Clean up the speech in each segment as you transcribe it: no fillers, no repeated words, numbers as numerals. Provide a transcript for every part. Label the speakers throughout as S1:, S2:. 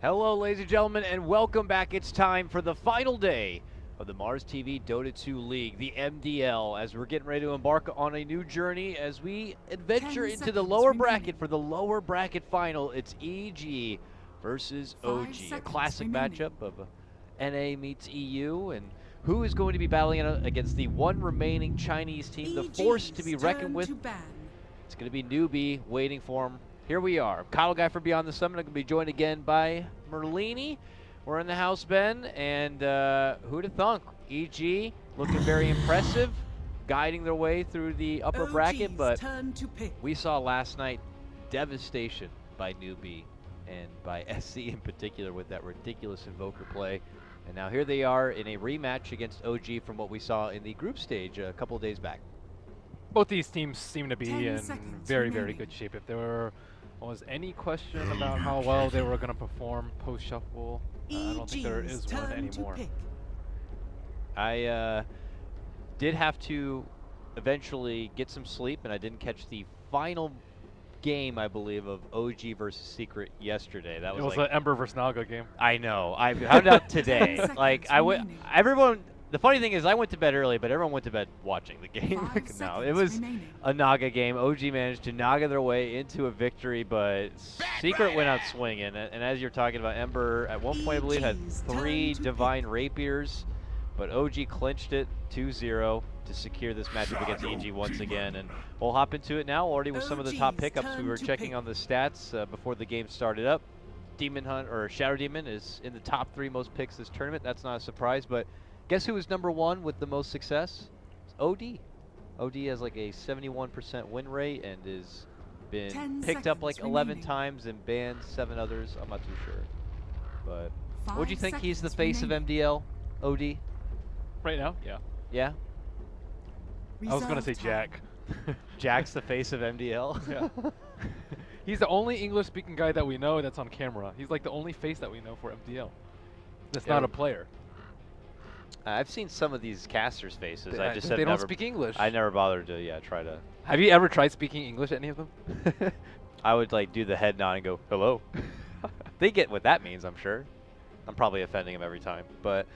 S1: Hello, ladies and gentlemen, and welcome back. It's time for the final day of the Mars TV Dota 2 League, the MDL, as we're getting ready to embark on a new journey as we adventure into the lower bracket. For the lower bracket final, it's EG versus OG, a classic matchup of NA meets EU, and who is going to be battling against the one remaining Chinese team, the force to be reckoned with. It's going to be Newbie waiting for him. Here we are. KotLGuy from Beyond the Summit. I'm going to be joined again by Merlini. We're in the house, Ben, and who'd have thunk? EG looking very impressive, guiding their way through the upper bracket, but we saw last night devastation by Newbie and by SC in particular with that ridiculous Invoker play. And now here they are in a rematch against OG from what we saw in the group stage a couple of days back.
S2: Both these teams seem to be in very, very good shape. If there was any question about how well they were going to perform post-shuffle, I don't think there is one anymore.
S1: I did have to eventually get some sleep, and I didn't catch the final game, I believe, of OG versus Secret yesterday. That was
S2: an Ember versus Naga game.
S1: I know. How about today? Like everyone. The funny thing is, I went to bed early, but everyone went to bed watching the game. No, it was a Naga game. OG managed to Naga their way into a victory, but Secret went out swinging. And as you're talking about, Ember at one point, I believe, had 3 Divine Rapiers, but OG clinched it 2-0 to secure this matchup against EG once again. And we'll hop into it now, already with some of the top pickups. We were checking on the stats before the game started up. Demon Hunt, or Shadow Demon, is in the top 3 most picks this tournament. That's not a surprise, but guess who is #1 with the most success? It's OD. OD has like a 71% win rate and has been picked up like 11 times and banned 7 others. I'm not too sure. But what do you think? He's the face of MDL, OD?
S2: Right now? Yeah.
S1: Yeah?
S2: I was going to say Jack.
S1: Jack's the face of MDL?
S2: Yeah. He's the only English-speaking guy that we know that's on camera. He's like the only face that we know for MDL. That's not a player.
S1: I've seen some of these casters' faces. I just
S2: they don't speak English.
S1: I never bothered to try to.
S2: Have you ever tried speaking English, any of them?
S1: I would like do the head nod and go hello. They get what that means, I'm sure. I'm probably offending him every time, but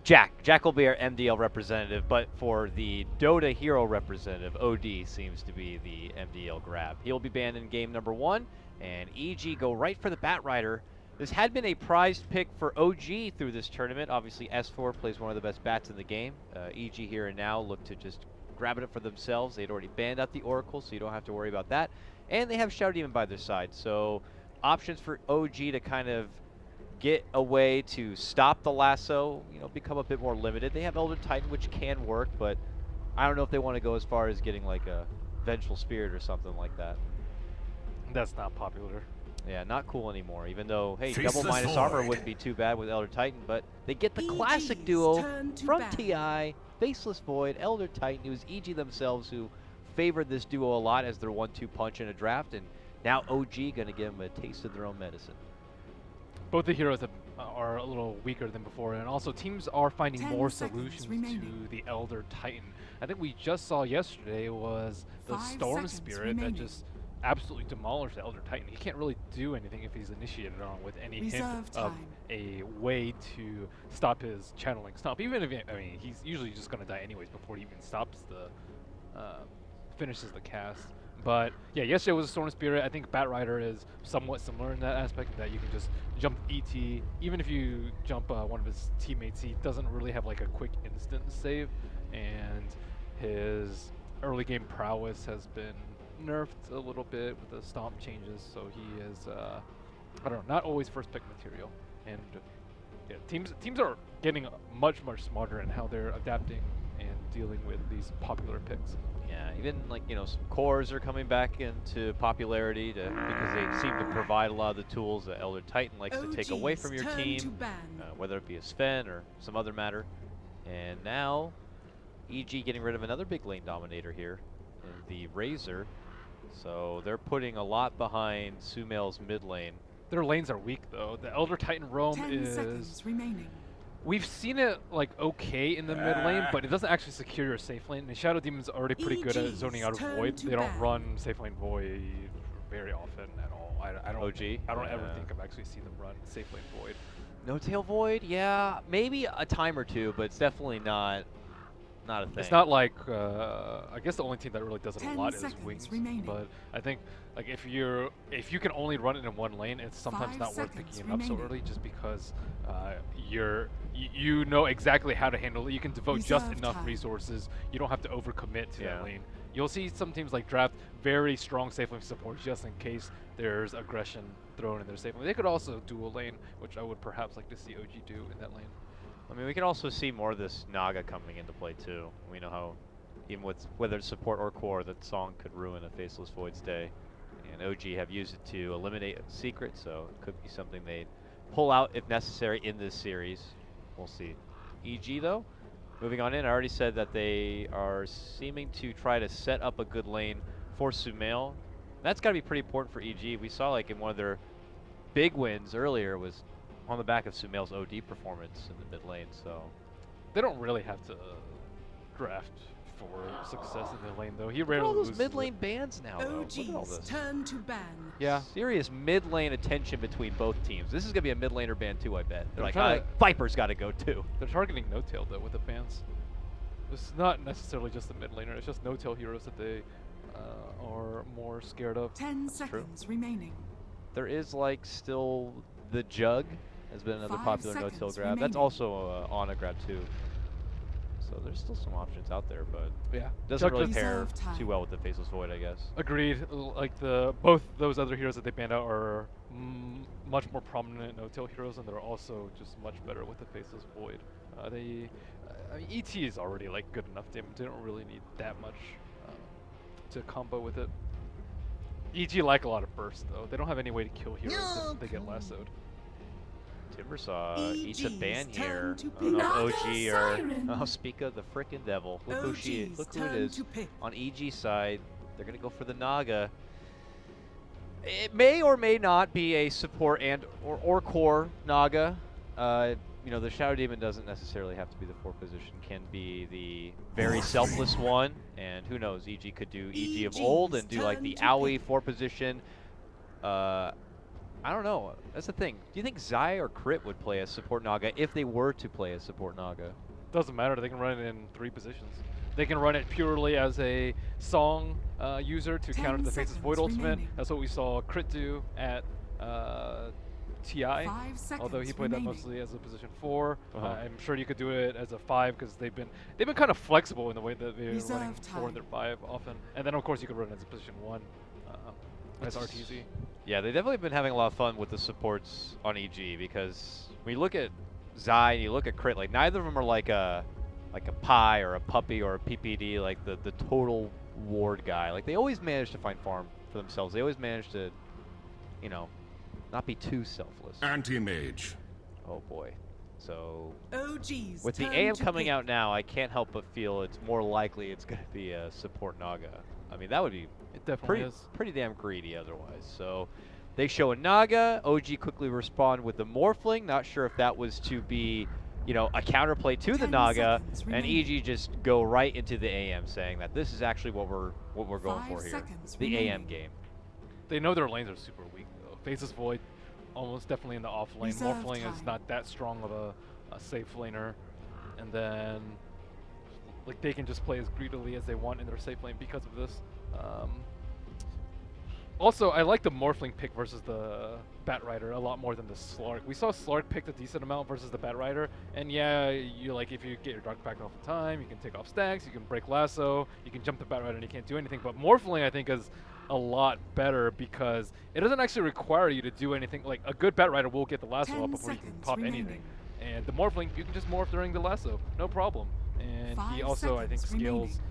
S1: Jack will be our MDL representative, but for the Dota hero representative, OD seems to be the MDL grab. He'll be banned in game #1, and EG go right for the Batrider. This had been a prized pick for OG through this tournament. Obviously, S4 plays one of the best bats in the game. EG here and now look to just grab it up for themselves. They'd already banned out the Oracle, so you don't have to worry about that. And they have Shadow Demon by their side, so options for OG to kind of get a way to stop the lasso, become a bit more limited. They have Elder Titan, which can work, but I don't know if they want to go as far as getting like a Vengeful Spirit or something like that.
S2: That's not popular.
S1: Yeah, not cool anymore, even though, hey, double minus armor wouldn't be too bad with Elder Titan, but they get the classic duo from TI, Faceless Void, Elder Titan. It was EG themselves who favored this duo a lot as their 1-2 punch in a draft, and now OG going to give them a taste of their own medicine.
S2: Both the heroes are a little weaker than before, and also teams are finding more solutions to the Elder Titan. I think we just saw yesterday was the Storm Spirit that just absolutely demolished the Elder Titan. He can't really do anything if he's initiated on with any hint of a way to stop his channeling stomp. Even if he's usually just going to die anyways before he even stops the finishes the cast. But yeah, yesterday was a Storm Spirit. I think Batrider is somewhat similar in that aspect, that you can just jump ET. Even if you jump one of his teammates, he doesn't really have like a quick instant save, and his early game prowess has been nerfed a little bit with the stomp changes, so he is I don't know, not always first pick material. And yeah, teams are getting much smarter in how they're adapting and dealing with these popular picks.
S1: Yeah, even like some cores are coming back into popularity because they seem to provide a lot of the tools that Elder Titan likes to take away from your team, whether it be a Sven or some other matter. And now EG getting rid of another big lane dominator here in the Razor. So they're putting a lot behind Sumail's mid lane.
S2: Their lanes are weak though. The Elder Titan roam is We've seen it like okay in the mid lane, but it doesn't actually secure your safe lane. And Shadow Demon's already pretty good at zoning out of Void. They don't run safe lane Void very often at all. I don't
S1: OG?
S2: I don't ever
S1: Yeah.
S2: think I've actually seen them run safe lane void.
S1: No tail void? Yeah, maybe a time or two, but it's definitely not a thing.
S2: It's not like I guess the only team that really does it a
S3: 10
S2: lot is
S3: seconds
S2: Wings,
S3: remaining.
S2: but I think like if you can only run it in one lane, it's sometimes
S3: 5
S2: not worth
S3: seconds
S2: picking it up so
S3: remaining.
S2: early just because you know exactly how to handle it. You can devote just
S3: Reserve
S2: enough
S3: time.
S2: resources. You don't have to overcommit to
S1: Yeah.
S2: that lane. You'll see some teams like draft very strong safe lane support just in case there's aggression thrown in their safe lane. They could also dual lane, which I would perhaps like to see OG do in that lane.
S1: I mean, we can also see more of this Naga coming into play too. We know how, even with whether it's support or core, that song could ruin a Faceless Void's day. And OG have used it to eliminate a secret, so it could be something they'd pull out if necessary in this series. We'll see. EG though, moving on in, I already said that they are seeming to try to set up a good lane for Sumail. That's got to be pretty important for EG. We saw like in one of their big wins earlier was on the back of Sumail's OD performance in the mid lane, so.
S2: They don't really have to draft for success in the lane, though. He
S1: Look at
S2: rarely
S1: all those
S2: loses
S1: mid
S2: it.
S1: lane bans now, though. Look at all
S3: OG's
S1: this.
S3: turn to ban.
S2: Yeah.
S1: Serious mid lane attention between both teams. This is gonna be a mid laner ban too, I bet. They're
S2: They're
S1: like,
S2: trying
S1: Viper's got to go too.
S2: They're targeting no-tail, though, with the bans. It's not necessarily just the mid laner. It's just no-tail heroes that they are more scared of.
S3: 10
S1: That's true.
S3: seconds remaining.
S1: There is like still the Jug has been another
S3: 5
S1: popular no-tail
S3: seconds
S1: grab. That's
S3: remaining.
S1: also on a grab too. So there's still some options out there, but
S2: Yeah.
S1: doesn't
S2: Chuck
S1: really
S2: does-
S1: pair
S3: Reserve time.
S1: too well with the Faceless Void, I guess.
S2: Agreed. Like both those other heroes that they banned out are much more prominent no-tail heroes, and they're also just much better with the Faceless Void. I mean, ET is already like good enough damage. They don't really need that much to combo with it. EG like a lot of burst though. They don't have any way to kill heroes if they get lassoed.
S1: Timbersaw eats a
S3: EG's
S1: ban
S3: turn
S1: here.
S3: to
S1: I don't know if
S3: pick.
S1: OG or
S3: Siren.
S1: oh, speak of the frickin' devil. Look who she is.
S3: OG's
S1: Look who it
S3: turn
S1: is.
S3: to pick.
S1: On EG side, they're gonna go for the Naga. It may or may not be a support and or core Naga. You know, the Shadow Demon doesn't necessarily have to be the 4 position. Can be the very selfless one, and who knows? EG could do EG of old and do like the
S3: turn to
S1: Owie
S3: pick.
S1: 4 position. I don't know. That's the thing. Do you think Zai or Crit would play as support Naga if they were to play as support Naga?
S2: Doesn't matter. They can run it in 3 positions. They can run it purely as a song user to
S3: 10
S2: counter the Faceless Void
S3: seconds
S2: ultimate.
S3: remaining.
S2: That's what we saw Crit do at TI.
S3: 5 seconds
S2: Although he played that
S3: remaining.
S2: mostly as a position 4.
S1: Uh-huh.
S2: I'm sure you could do it as a 5 because they've been kind of flexible in the way that they're
S3: Reserve
S2: running 4 and
S3: time.
S2: their 5 often. And then of course you could run it as a position 1 as RTZ.
S1: Yeah, they've definitely been having a lot of fun with the supports on EG because when you look at Zai and you look at Crit, like neither of them are like a Pi or a Puppy or a PPD, like the total ward guy. Like they always manage to find farm for themselves. They always manage to, you know, not be too selfless.
S4: Anti-mage.
S1: Oh boy. So
S3: OG's
S1: with the
S3: turn
S1: AM
S3: to
S1: coming
S3: pick.
S1: out now, I can't help but feel it's more likely it's going to be a support Naga. I mean, that would be
S2: It definitely is.
S1: pretty damn greedy otherwise. So they show a Naga. OG quickly respond with the Morphling. Not sure if that was to be, you know, a counterplay to the
S3: 10
S1: Naga,
S3: seconds
S1: and
S3: remaining.
S1: EG just go right into the AM, saying that this is actually what we're going
S3: 5
S1: for here.
S3: seconds
S1: The AM
S3: remaining.
S1: game.
S2: They know their lanes are super weak though. Faceless Void almost definitely in the off lane.
S3: Reserve
S2: Morphling is
S3: time.
S2: not that strong of a safe laner. And then like they can just play as greedily as they want in their safe lane because of this. Also, I like the Morphling pick versus the Bat Rider a lot more than the Slark. We saw Slark picked a decent amount versus the Bat Rider, and yeah, you like if you get your Dark Pact off in time, you can take off stacks, you can break lasso, you can jump the Bat Rider and you can't do anything. But Morphling, I think, is a lot better because it doesn't actually require you to do anything. Like a good Bat Rider will get the lasso
S3: 10
S2: up before you can
S3: seconds
S2: pop
S3: remaining.
S2: anything, and the Morphling you can just morph during the lasso, no problem. And he
S3: 5
S2: also, I think,
S3: seconds remaining.
S2: scales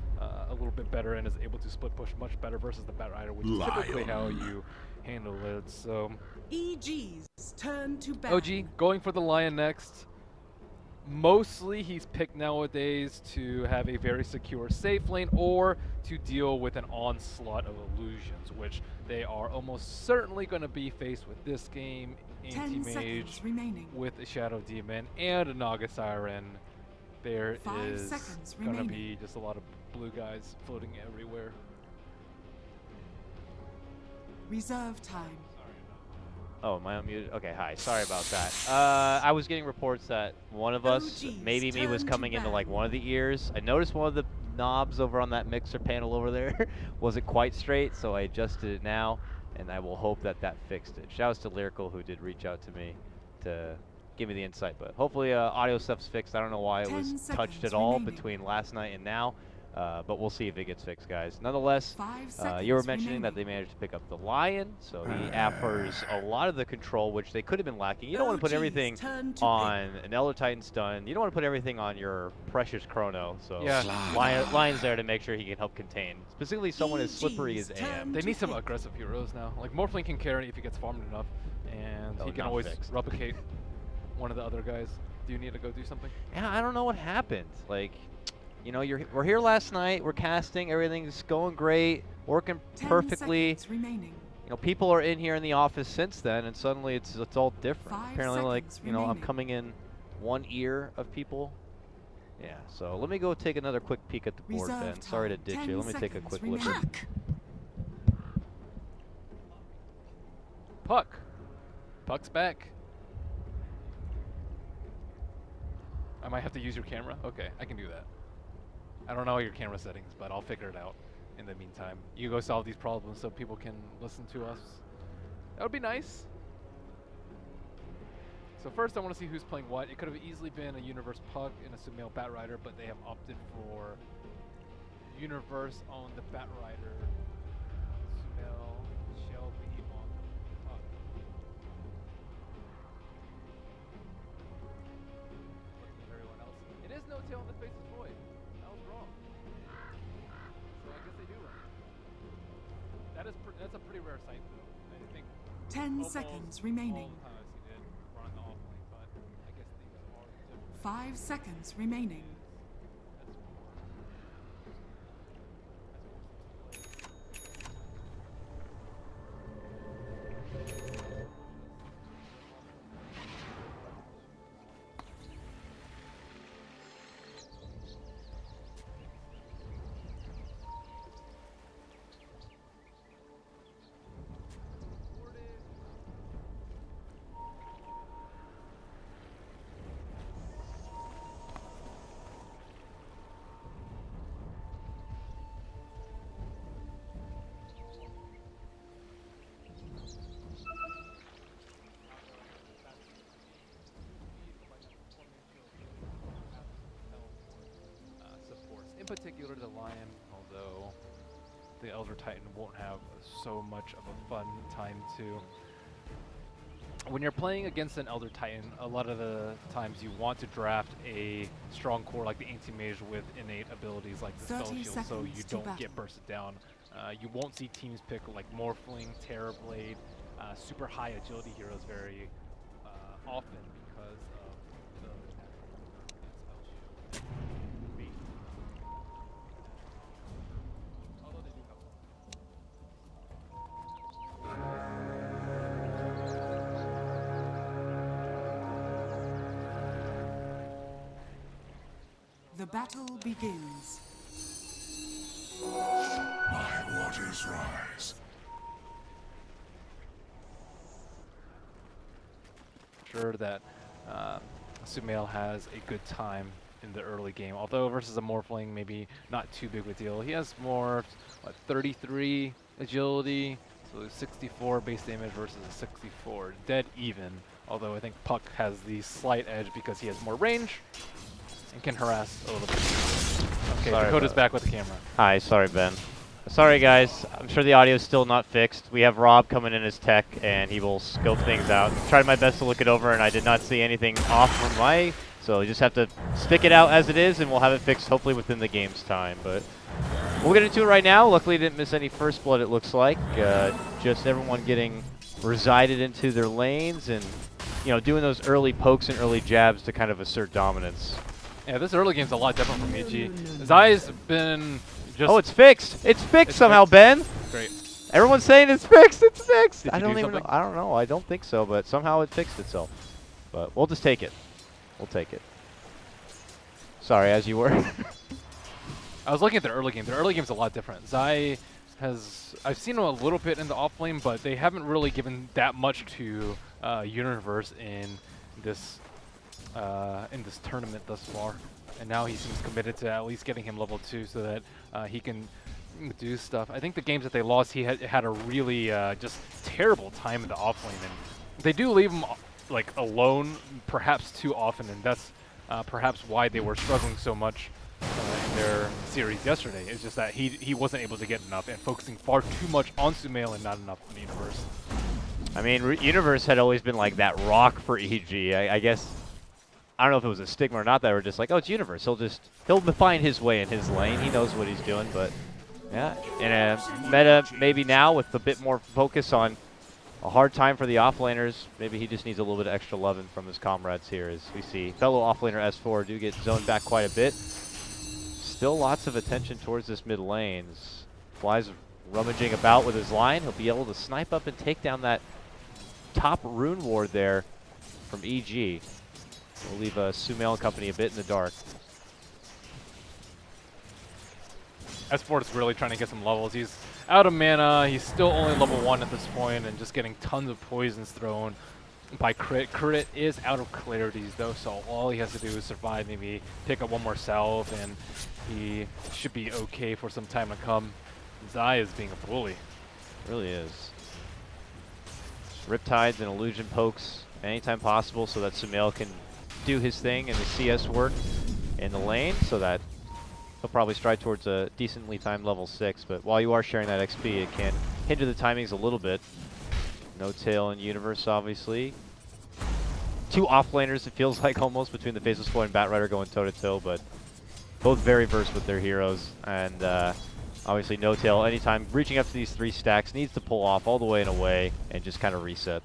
S2: a little bit better and is able to split push much better versus the Bat Rider, which is typically how you handle it. So
S3: EG's turn to ban.
S2: OG going for the Lion next. Mostly he's picked nowadays to have a very secure safe lane or to deal with an onslaught of illusions, which they are almost certainly going to be faced with this game.
S3: 10
S2: Anti-mage
S3: seconds remaining.
S2: with a Shadow Demon and a Naga Siren. There
S3: 5
S2: is
S3: seconds
S2: going to
S3: remaining.
S2: be just a lot of blue guys floating everywhere.
S3: Reserve time.
S1: Oh, am I unmuted? Okay, hi. Sorry about that. I was getting reports that one of us,
S3: OG's
S1: maybe me, was
S3: turn to
S1: coming into like
S3: ban.
S1: one of the ears. I noticed one of the knobs over on that mixer panel over there wasn't quite straight, so I adjusted it now, and I will hope that that fixed it. Shouts to Lyrical, who did reach out to me to give me the insight, but hopefully audio stuff's fixed. I don't know why it
S3: 10
S1: was touched
S3: seconds
S1: at all
S3: remaining.
S1: between last night and now, but we'll see if it gets fixed, guys. Nonetheless,
S3: 5 seconds
S1: you were mentioning that they
S3: remaining.
S1: managed to pick up the Lion, so he offers a lot of the control, which they could have been lacking. You don't want to put
S3: OG's
S1: everything
S3: turn to
S1: on an Elder Titan stun. You don't want to put everything on your precious Chrono, so
S2: Yeah.
S1: Lion's there to make sure he can help contain. Specifically someone as slippery as
S3: EG's
S1: AM.
S3: turn
S2: They
S3: to
S2: need some
S3: hit.
S2: aggressive heroes now. Like Morphling can carry if he gets farmed enough, and
S1: Oh,
S2: he can
S1: not
S2: always
S1: fixed.
S2: replicate one of the other guys. Do you need to go do something?
S1: Yeah, I don't know what happened. Like, you know, we're here last night, we're casting, everything's going great, working
S3: 10
S1: perfectly.
S3: seconds remaining.
S1: You know, people are in here in the office since then, and suddenly it's all different.
S3: 5
S1: Apparently, like,
S3: seconds
S1: you know, I'm
S3: remaining.
S1: coming in one ear of people. Yeah, so let me go take another quick peek at the board,
S3: Reserve
S1: Ben. Sorry to
S3: time.
S1: ditch
S3: 10
S1: you. Let me take a
S3: seconds
S1: quick
S3: remaining.
S1: look.
S2: Puck. Puck's back. I might have to use your camera. Okay, I can do that. I don't know your camera settings, but I'll figure it out in the meantime. You go solve these problems so people can listen to us. That would be nice. So first I want to see who's playing what. It could have easily been a Universe Puck and a Sumail Batrider, but they have opted for Universe on the Batrider. Sumail, Shelby on the Puck. Looking at everyone else. It is no tail in the face is void. I was wrong. So I guess they do run. That's a pretty rare sight though. I think
S3: 10
S2: almost
S3: seconds
S2: all
S3: remaining.
S2: the time I've seen it run the offlane, but I guess things are different.
S3: 5 seconds remaining.
S2: Supports, in particular the Lion, although the Elder Titan won't have so much of a fun time too. When you're playing against an Elder Titan, a lot of the times you want to draft a strong core like the Anti-Mage with innate abilities like the Spell
S3: 30
S2: Shield so you
S3: seconds to
S2: don't
S3: battle.
S2: get bursted down. You won't see teams pick like Morphling, Terrorblade, super high agility heroes very often because of the Spell Shield. Although they do have
S3: The battle begins.
S4: My waters rise.
S2: sure that Sumail has a good time in the early game. Although versus a Morphling, maybe not too big of a deal. He has more, what, 33 agility, so 64 base damage versus a 64. Dead even, although I think Puck has the slight edge because he has more range and can harass a little bit. Okay,
S1: Sorry
S2: Dakota's
S1: about
S2: back with the camera.
S1: Hi, sorry, Ben. Sorry, guys. I'm sure the audio is still not fixed. We have Rob coming in as tech, and he will scope things out. Tried my best to look it over, and I did not see anything off from my. So you just have to stick it out as it is, and we'll have it fixed hopefully within the game's time. But we'll get into it right now. Luckily, didn't miss any first blood. It looks like just everyone getting resided into their lanes, and doing those early pokes and early jabs to kind of assert dominance.
S2: Yeah, this early game's a lot different from EG. Zai's been just...
S1: Oh, it's fixed. It's fixed somehow,
S2: fixed.
S1: Ben.
S2: Great.
S1: Everyone's saying it's fixed. It's fixed.
S2: Did
S1: I
S2: you
S1: don't
S2: do
S1: even know.
S2: something?
S1: I don't know. I don't think so, but somehow it fixed itself. But we'll just take it. We'll take it. Sorry, as you were.
S2: I was looking at their early game. Their early game's a lot different. Zai I've seen him a little bit in the off lane, but they haven't really given that much to Universe in this tournament thus far. And now he seems committed to at least getting him level 2 so that he can do stuff. I think the games that they lost, he had a really just terrible time in the off lane, and they do leave him like alone perhaps too often, and that's perhaps why they were struggling so much in their series yesterday. It's just that he wasn't able to get enough and focusing far too much on Sumail and not enough on Universe.
S1: I mean, Universe had always been like that rock for EG. I guess, I don't know if it was a stigma or not, that we're just like, oh, it's Universe. He'll find his way in his lane. He knows what he's doing, but yeah. In a meta maybe now with a bit more focus on a hard time for the offlaners, maybe he just needs a little bit of extra loving from his comrades here, as we see fellow offlaner S4 do get zoned back quite a bit. Still lots of attention towards this mid lane. Fly's rummaging about with his line. He'll be able to snipe up and take down that top rune ward there from EG. We'll leave Sumail and company a bit in the dark.
S2: S4 is really trying to get some levels. He's out of mana. He's still only level 1 at this point and just getting tons of poisons thrown by Crit. Crit is out of clarities though, so all he has to do is survive, maybe pick up one more salve, and he should be okay for some time to come. Zai is being a bully.
S1: Really is. Riptides and illusion pokes anytime possible so that Sumail can do his thing and the CS work in the lane, so that he'll probably stride towards a decently timed level 6, but while you are sharing that XP, it can hinder the timings a little bit. No tail in Universe, obviously. Two offlaners, it feels like, almost, between the Faceless Boy and Batrider going toe-to-toe, but both very versed with their heroes. And obviously No Tail, anytime reaching up to these 3 stacks, needs to pull off all the way and away and just kind of reset.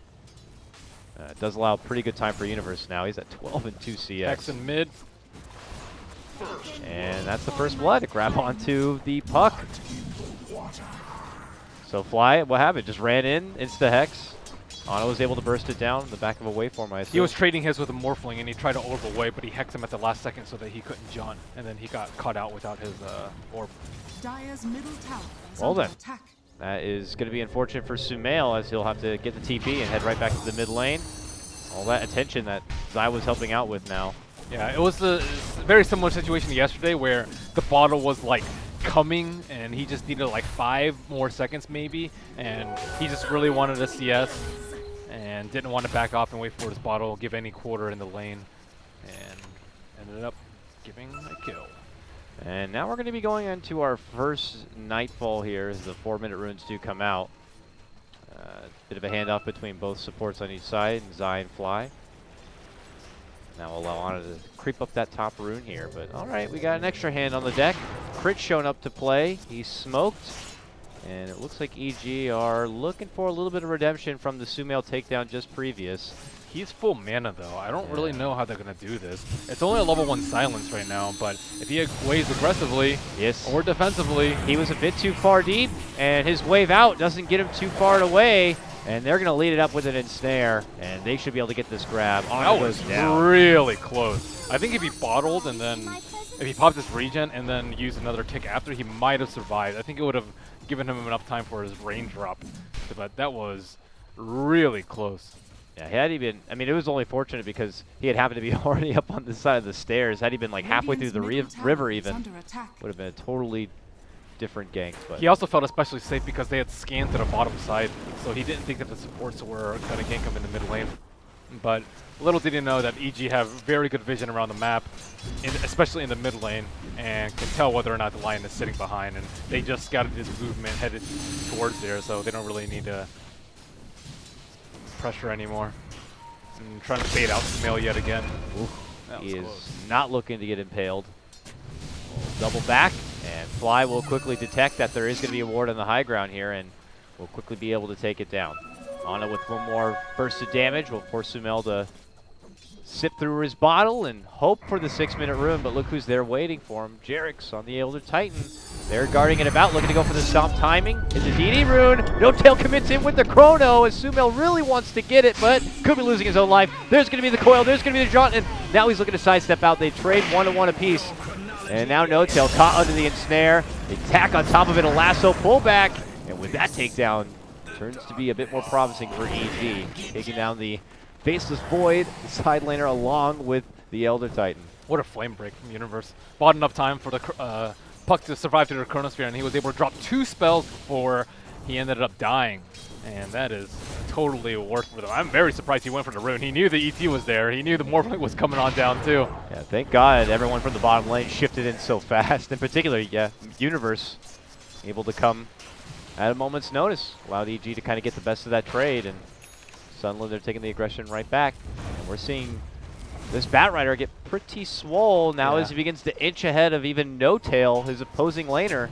S1: It does allow a pretty good time for Universe now. He's at 12 and 2 CS.
S2: X in mid.
S1: And that's the first blood to grab onto the puck. So Fly, what happened? Just ran in, insta-hex. Ana was able to burst it down in the back of a waveform, I assume.
S2: He was trading his with a Morphling, and he tried to orb away, but he hexed him at the last second so that he couldn't jaunt, and then he got caught out without his orb.
S3: Dire's middle tower is
S1: Well
S3: under
S1: then.
S3: attack.
S1: That is going to be unfortunate for Sumail, as he'll have to get the TP and head right back to the mid lane. All that attention that Zai was helping out with now.
S2: Yeah, it was a very similar situation to yesterday where the bottle was like coming and he just needed like 5 more seconds maybe, and he just really wanted a CS and didn't want to back off and wait for his bottle, give any quarter in the lane, and ended up giving a kill.
S1: And now we're going to be going into our first Nightfall here as the 4-minute runes do come out. Bit of a handoff between both supports on each side, and Zai and Fly. Now we'll allow Ana to creep up that top rune here, but alright, we got an extra hand on the deck. Crit showing up to play. He's smoked, and it looks like EG are looking for a little bit of redemption from the Sumail takedown just previous.
S2: He's full mana though. I don't really know how they're going to do this. It's only a level 1 silence right now, but if he waves aggressively or defensively.
S1: He was a bit too far deep, and his wave out doesn't get him too far away. And they're going to lead it up with an ensnare, and they should be able to get this grab.
S2: That was really close. I think if he bottled and then if he popped his regen and then used another tick after, he might have survived. I think it would have given him enough time for his rain drop, but that was really close.
S1: Yeah, had he been, I mean, it was only fortunate because he had happened to be already up on the side of the stairs. Had he been like halfway through the river even, would have been a totally different gank. But
S2: he also felt especially safe because they had scanned to the bottom side, so he didn't think that the supports were going to gank him in the mid lane. But little did he know that EG have very good vision around the map, especially in the mid lane, and can tell whether or not the lion is sitting behind, and they just scouted his movement headed towards there, so they don't really need to pressure anymore. And trying to bait out Sumail yet again.
S1: He is not looking to get impaled. We'll double back, and Fly will quickly detect that there is going to be a ward on the high ground here, and will quickly be able to take it down. Ana with one more burst of damage will force Sumail to sip through his bottle and hope for the 6-minute rune, but look who's there waiting for him. Jerix on the Elder Titan. They're guarding it about, looking to go for the stomp timing. It's a DD rune. No Tail commits in with the chrono as Sumail really wants to get it, but could be losing his own life. There's going to be the coil. There's going to be the jaunt, and now he's looking to sidestep out. They trade 1-1 apiece. And now No Tail caught under the ensnare. They tack on top of it, a lasso pullback. And with that takedown, turns to be a bit more promising for EG, taking down the Faceless Void, the side laner, along with the Elder Titan.
S2: What a flame break from Universe. Bought enough time for the puck to survive to the Chronosphere, and he was able to drop 2 spells before he ended up dying. And that is totally worth for them. I'm very surprised he went for the rune. He knew the ET was there. He knew the Morphling was coming on down too.
S1: Yeah, thank God everyone from the bottom lane shifted in so fast. In particular, yeah, Universe able to come at a moment's notice. Allowed EG to kind of get the best of that trade, and suddenly they're taking the aggression right back. And we're seeing this Batrider get pretty swole now as he begins to inch ahead of even No Tail, his opposing laner.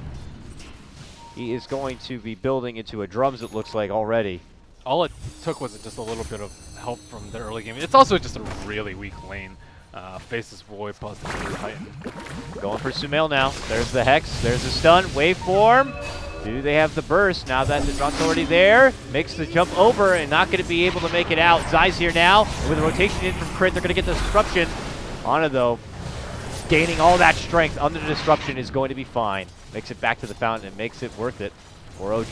S1: He is going to be building into a drums, it looks like, already.
S2: All it took was just a little bit of help from the early game. It's also just a really weak lane. Faceless Void plus the Titan.
S1: Going for Sumail now. There's the Hex, there's the stun, waveform. Do they have the burst? Now that the Drone's already there, makes the jump over and not going to be able to make it out. Zai's here now. With a rotation in from Crit, they're going to get the disruption. Ana, though, gaining all that strength under the disruption is going to be fine. Makes it back to the fountain and makes it worth it for OG.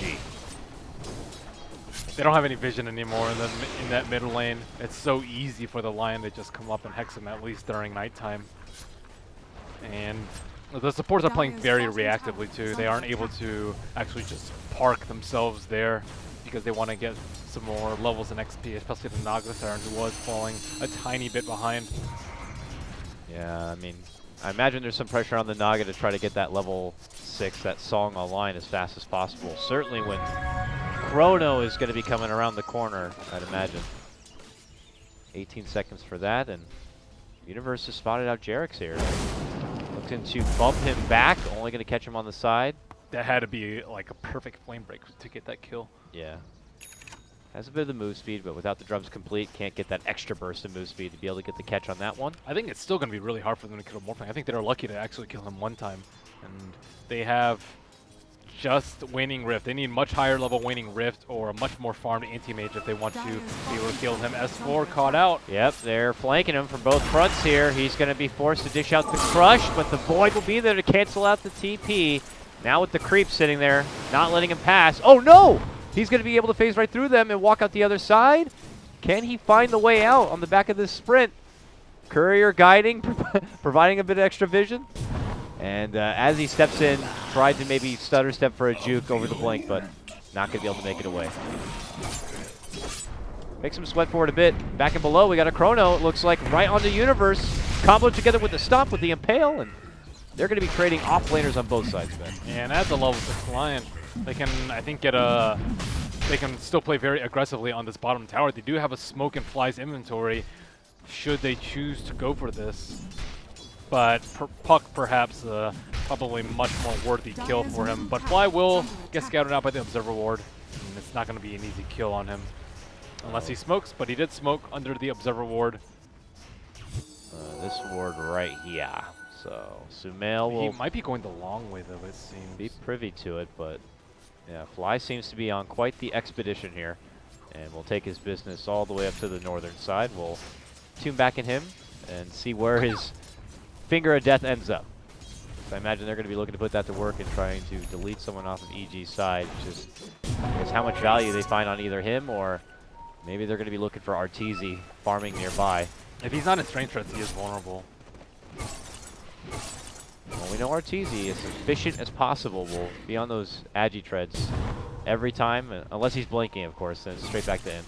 S2: They don't have any vision anymore in that middle lane. It's so easy for the Lion to just come up and hex him, at least during nighttime. And the supports are playing very reactively too. They aren't able to actually just park themselves there because they want to get some more levels in XP, especially the Naga Siren, who was falling a tiny bit behind.
S1: Yeah, I mean, I imagine there's some pressure on the Naga to try to get that level 6, that song online as fast as possible. Certainly when Chrono is going to be coming around the corner, I'd imagine. 18 seconds for that, and Universe has spotted out Jarek's here. Looking to bump him back, only going to catch him on the side.
S2: That had to be like a perfect flame break to get that kill.
S1: Yeah. Has a bit of the move speed, but without the drums complete, can't get that extra burst of move speed to be able to get the catch on that one.
S2: I think it's still going to be really hard for them to kill Morphling. I think they're lucky to actually kill him one time. And they have just Waning Rift. They need much higher level Waning Rift or a much more farmed anti-mage if they want to be able to kill him. S4 caught out.
S1: Yep, they're flanking him from both fronts here. He's going to be forced to dish out the Crush, but the Void will be there to cancel out the TP. Now with the creep sitting there, not letting him pass. Oh no! He's going to be able to phase right through them and walk out the other side. Can he find the way out on the back of this sprint? Courier guiding, providing a bit of extra vision. And as he steps in, tried to maybe stutter step for a juke over the blink, but not going to be able to make it away. Makes him sweat for it a bit. Back and below, we got a Chrono, it looks like, right onto Universe. Combo together with the stomp with the Impale, and they're going to be trading off laners on both sides, man.
S2: And at the level 6 Lion, they can, I think, get a... They can still play very aggressively on this bottom tower. They do have a Smoke and Flies inventory, should they choose to go for this. But Puck, perhaps, probably much more worthy kill for him. But Fly will get scouted out by the Observer Ward, and it's not going to be an easy kill on him. Unless he smokes, but he did smoke under the Observer Ward.
S1: This ward right here. So, Sumail will...
S2: He might be going the long way, though, it seems.
S1: Be privy to it, but... Yeah, Fly seems to be on quite the expedition here. And will take his business all the way up to the northern side. We'll tune back in him and see where his finger of death ends up. So I imagine they're going to be looking to put that to work and trying to delete someone off of EG's side. Just I guess how much value they find on either him, or maybe they're going to be looking for Arteezy farming nearby.
S2: If he's not in strength threats, he is vulnerable.
S1: Well, we know Arteezy, as efficient as possible, will be on those Agi treads every time, unless he's blinking, of course, then it's straight back to him.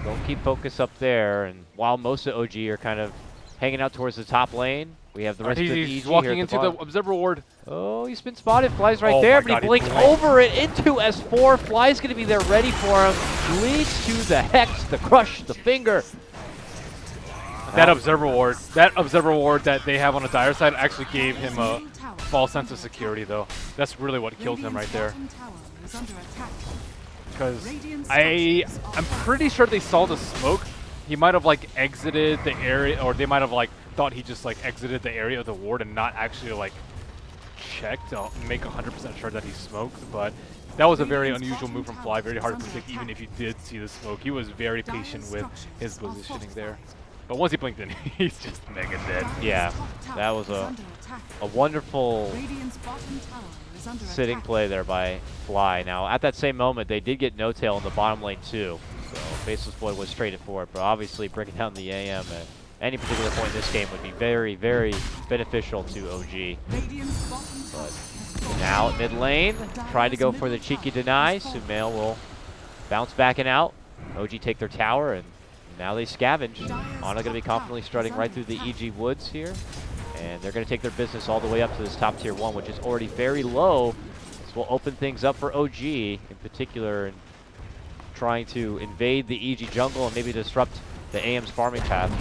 S1: Don't keep focus up there, and while most of OG are kind of hanging out towards the top lane, we have the rest of EG
S2: He's walking
S1: here at
S2: into
S1: the
S2: the Observer Ward.
S1: Oh, he's been spotted. Fly's right
S2: Oh
S1: there,
S2: my
S1: but
S2: God,
S1: he blinked over it into S4. Fly's going to be there ready for him. Leads to the Hex, the Crush, the Finger.
S2: That Observer Ward that they have on the Dire side actually gave him a false sense of security, though. That's really what killed him right there. Because I'm pretty sure they saw the smoke. He might have like exited the area, or they might have like thought he just like exited the area of the ward and not actually like checked to make 100% sure that he smoked. But that was a very unusual move from Fly, very hard to predict even if you did see the smoke. He was very patient with his positioning there. But once he blinked in, he's just mega dead.
S1: Yeah, that was a wonderful sitting play there by Fly. Now, at that same moment, they did get no tail in the bottom lane too. So Faceless Void was traded for it, but obviously bringing down the AM at any particular point in this game would be very, very beneficial to OG. But now at mid lane, tried to go for the cheeky deny. Sumail will bounce back and out. OG take their tower, and now they scavenge. Ana going to be confidently strutting right through the EG woods here. And they're going to take their business all the way up to this top tier 1, which is already very low. This will open things up for OG in particular, and trying to invade the EG jungle and maybe disrupt the AM's farming path.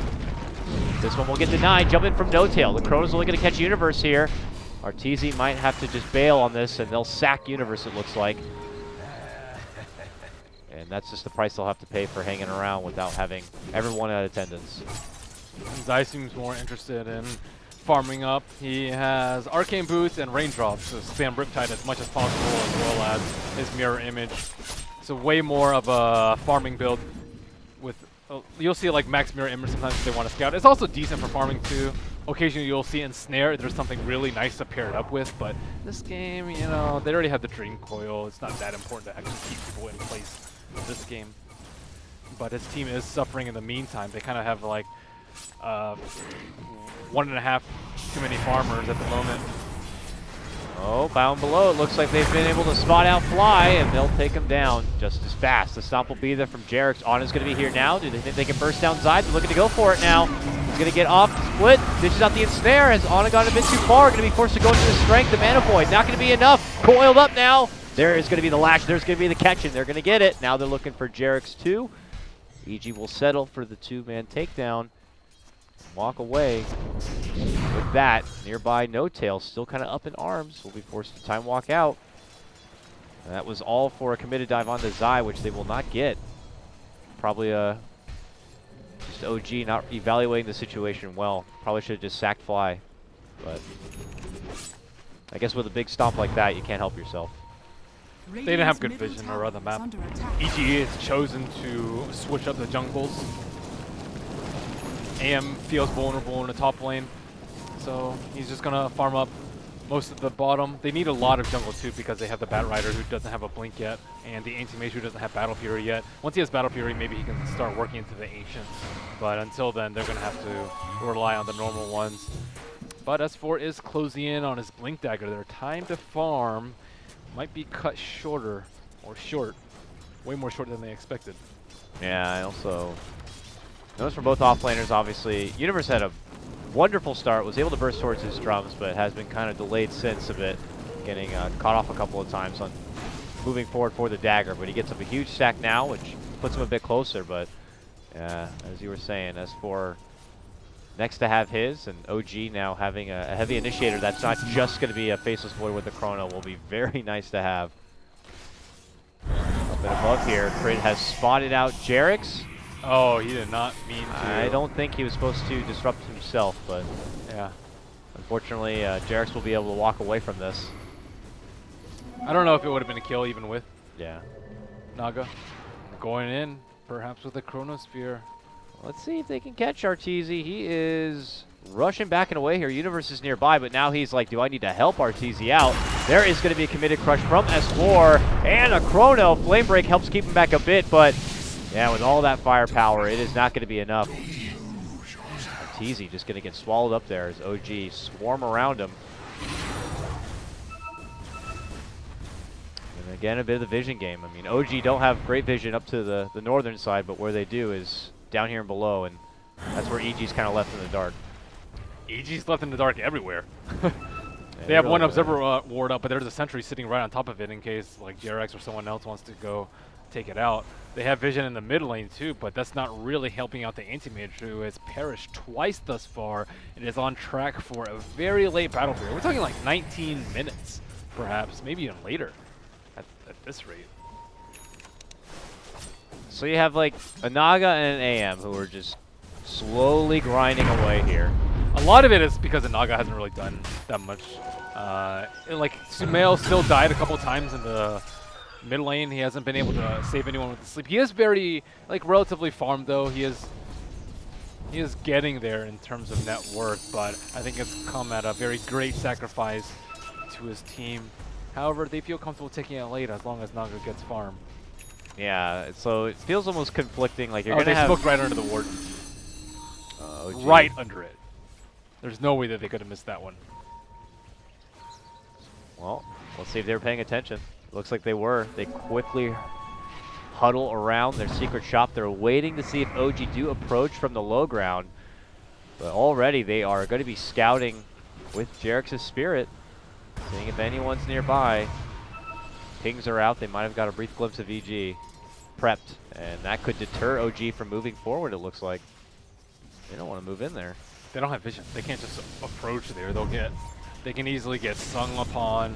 S1: This one will get denied. Jump in from no tail. The Chrono's only going to catch Universe here. Arteezy might have to just bail on this, and they'll sack Universe, it looks like. And that's just the price they'll have to pay for hanging around without having everyone at attendance.
S2: Zai seems more interested in farming up. He has Arcane Boots and Raindrops to spam Riptide as much as possible, as well as his Mirror Image. So way more of a farming build. With you'll see like Max Mirror Image sometimes if they want to scout. It's also decent for farming too. Occasionally you'll see Ensnare, there's something really nice to pair it up with, but this game, you know, they already have the Dream Coil. It's not that important to actually keep people in place this game. But his team is suffering in the meantime. They kind of have like 1.5 too many farmers at the moment.
S1: Oh, bound below. It looks like they've been able to spot out Fly, and they'll take him down just as fast. The stomp will be there from Jarex. Ana's going to be here now. Do they think they can burst down Zai? They're looking to go for it now. He's going to get off the split. Dishes out the ensnare. Has Ana gone a bit too far? Going to be forced to go into the strength. The Mana Void not going to be enough. Coiled up now. There is going to be the lash. There's going to be the catch, and they're going to get it. Now they're looking for Jarex 2. EG will settle for the 2-man takedown. Walk away with that. Nearby No Tail still kind of up in arms. Will be forced to time walk out. And that was all for a committed dive onto Zai, which they will not get. Probably just OG not evaluating the situation well. Probably should have just sacked Fly. But I guess with a big stomp like that, you can't help yourself.
S2: They didn't have good vision around the map. EG has chosen to switch up the jungles. AM feels vulnerable in the top lane, so he's just gonna farm up most of the bottom. They need a lot of jungle too because they have the Bat Rider who doesn't have a blink yet, and the Anti-Mage who doesn't have Battle Fury yet. Once he has Battle Fury, maybe he can start working into the Ancients, but until then, they're gonna have to rely on the normal ones. But S4 is closing in on his Blink Dagger. Their time to farm might be cut shorter, or short, way more short than they expected.
S1: Yeah, I also noticed for both offlaners, obviously, Universe had a wonderful start, was able to burst towards his drums, but has been kind of delayed since a bit, getting caught off a couple of times on moving forward for the dagger. But he gets up a huge stack now, which puts him a bit closer. But as you were saying, S4 next to have his, and OG now having a heavy initiator that's not just going to be a Faceless Void with the Chrono will be very nice to have. Up and above here, Crit has spotted out Jarex.
S2: Oh, he did not mean to.
S1: I don't think he was supposed to disrupt himself, but yeah. Unfortunately, Jarex will be able to walk away from this.
S2: I don't know if it would have been a kill even with Naga. Going in, perhaps with a Chronosphere.
S1: Let's see if they can catch Arteezy. He is rushing back and away here. Universe is nearby, but now he's like, do I need to help Arteezy out? There is going to be a committed crush from S4, and a Chrono. Flame Break helps keep him back a bit, but yeah, with all that firepower, it is not going to be enough. Arteezy just going to get swallowed up there as OG swarm around him. And again, a bit of the vision game. I mean, OG don't have great vision up to the northern side, but where they do is down here and below, and that's where EG's kind of left in the dark.
S2: EG's left in the dark everywhere. They have one observer ward up, but there's a sentry sitting right on top of it in case like Jarex or someone else wants to go take it out. They have vision in the mid lane too, but that's not really helping out the Anti-Mage, who has perished twice thus far and is on track for a very late battle period. We're talking like 19 minutes, perhaps, maybe even later at this rate.
S1: So you have like a Naga and an AM who are just slowly grinding away here.
S2: A lot of it is because the Naga hasn't really done that much. Like Sumail still died a couple times in the mid lane. He hasn't been able to save anyone with the sleep. He is very, like, relatively farmed though. He is He is getting there in terms of net worth, but I think it's come at a very great sacrifice to his team. However, they feel comfortable taking it late as long as Naga gets farm.
S1: Yeah, so it feels almost conflicting. Like you're
S2: Oh,
S1: gonna
S2: they
S1: have
S2: smoked right under the warden.
S1: OG.
S2: Right under it. There's no way that they could have missed that one.
S1: Well, let's see if they were paying attention. Looks like they were. They quickly huddle around their secret shop. They're waiting to see if OG do approach from the low ground. But already they are going to be scouting with Jerix's spirit, seeing if anyone's nearby. Pings are out. They might have got a brief glimpse of EG prepped, and that could deter OG from moving forward, it looks like. They don't want to move in there.
S2: They don't have vision. They can't just approach there. They can easily get sung upon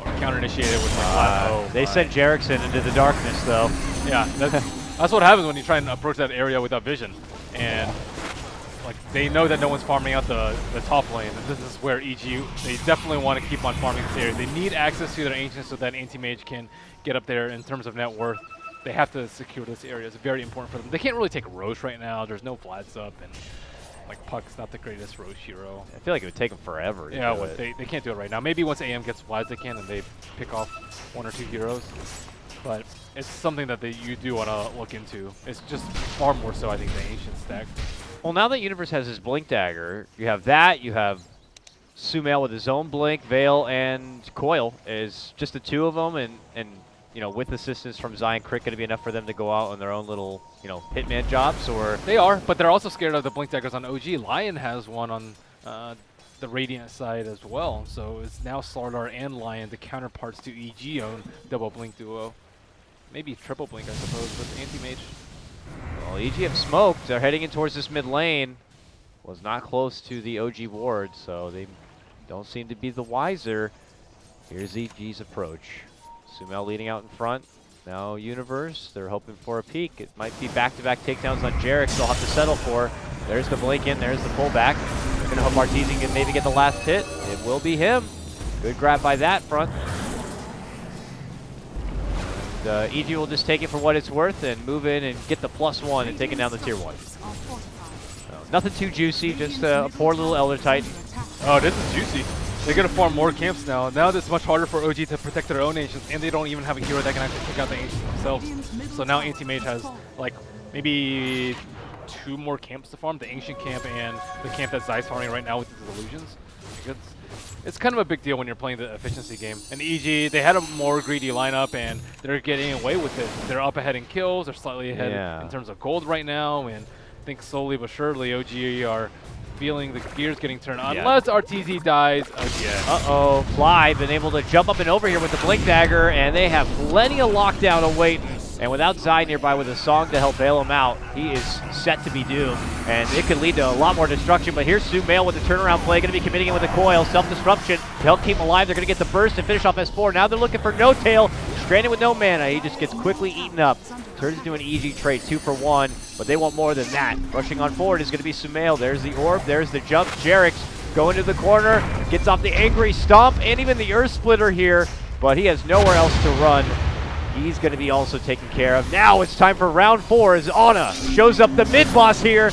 S2: or counter-initiated with
S1: They sent Jerixin into the darkness, though.
S2: Yeah, that's what happens when you try and approach that area without vision. And like they know that no one's farming out the top lane. And this is where EG, they definitely want to keep on farming this area. They need access to their Ancients so that Anti-Mage can get up there in terms of net worth. They have to secure this area. It's very important for them. They can't really take Rosh right now. There's no Vlad's up, and like Puck's not the greatest Rosh hero.
S1: I feel like it would take them forever to
S2: Yeah,
S1: do it.
S2: they can't do it right now. Maybe once AM gets Vlad's they can, and they pick off 1 or 2 heroes. But it's something that you do want to look into. It's just far more so, I think, the Ancient stack.
S1: Well, now that Universe has his Blink Dagger, you have that, you have Sumail with his own Blink, Veil, and Coil is just the two of them, and you know, with assistance from Zion Crit, going to be enough for them to go out on their own little, you know, hitman jobs, or
S2: They are, but they're also scared of the Blink Daggers on OG. Lion has one on the Radiant side as well, so it's now Slardar and Lion, the counterparts to EG own double Blink duo. Maybe triple Blink, I suppose, with Anti-Mage.
S1: well, EGM smoked. They're heading in towards this mid lane. Was not close to the OG ward, so they don't seem to be the wiser. Here's EG's approach. Sumail leading out in front. Now Universe, they're hoping for a peek. It might be back-to-back takedowns on Jerix they'll have to settle for. There's the blink in, there's the pullback. They're gonna hope Arteezy can maybe get the last hit. It will be him. Good grab by that front. And, EG will just take it for what it's worth and move in and get the +1 and taking down the tier 1. Nothing too juicy, just a poor little Elder Titan.
S2: Oh, this is juicy. They're going to farm more camps now. Now it's much harder for OG to protect their own Ancients, and they don't even have a hero that can actually take out the Ancients themselves. So now Anti-Mage has, like, maybe 2 more camps to farm, the Ancient camp and the camp that Zai's farming right now with his Illusions. It's kind of a big deal when you're playing the efficiency game. And EG, they had a more greedy lineup, and they're getting away with it. They're up ahead in kills, they're slightly ahead in terms of gold right now, and I think slowly but surely OG are feeling the gears getting turned on, unless RTZ dies again.
S1: Uh-oh, Fly been able to jump up and over here with the Blink Dagger, and they have plenty of lockdown awaiting. And without Zai nearby with a song to help bail him out, he is set to be doomed. And it could lead to a lot more destruction, but here's Sumail with the turnaround play, going to be committing it with a coil, self-disruption to help keep him alive. They're going to get the burst and finish off S4. Now they're looking for No Tail, stranded with no mana. He just gets quickly eaten up. Turns into an EG trade, 2 for 1, but they want more than that. Rushing on forward is going to be Sumail. There's the orb, there's the jump. Jerix going to the corner, gets off the angry stomp, and even the Earth Splitter here, but he has nowhere else to run. He's going to be also taken care of. Now it's time for round 4 as Ana shows up the mid-boss here,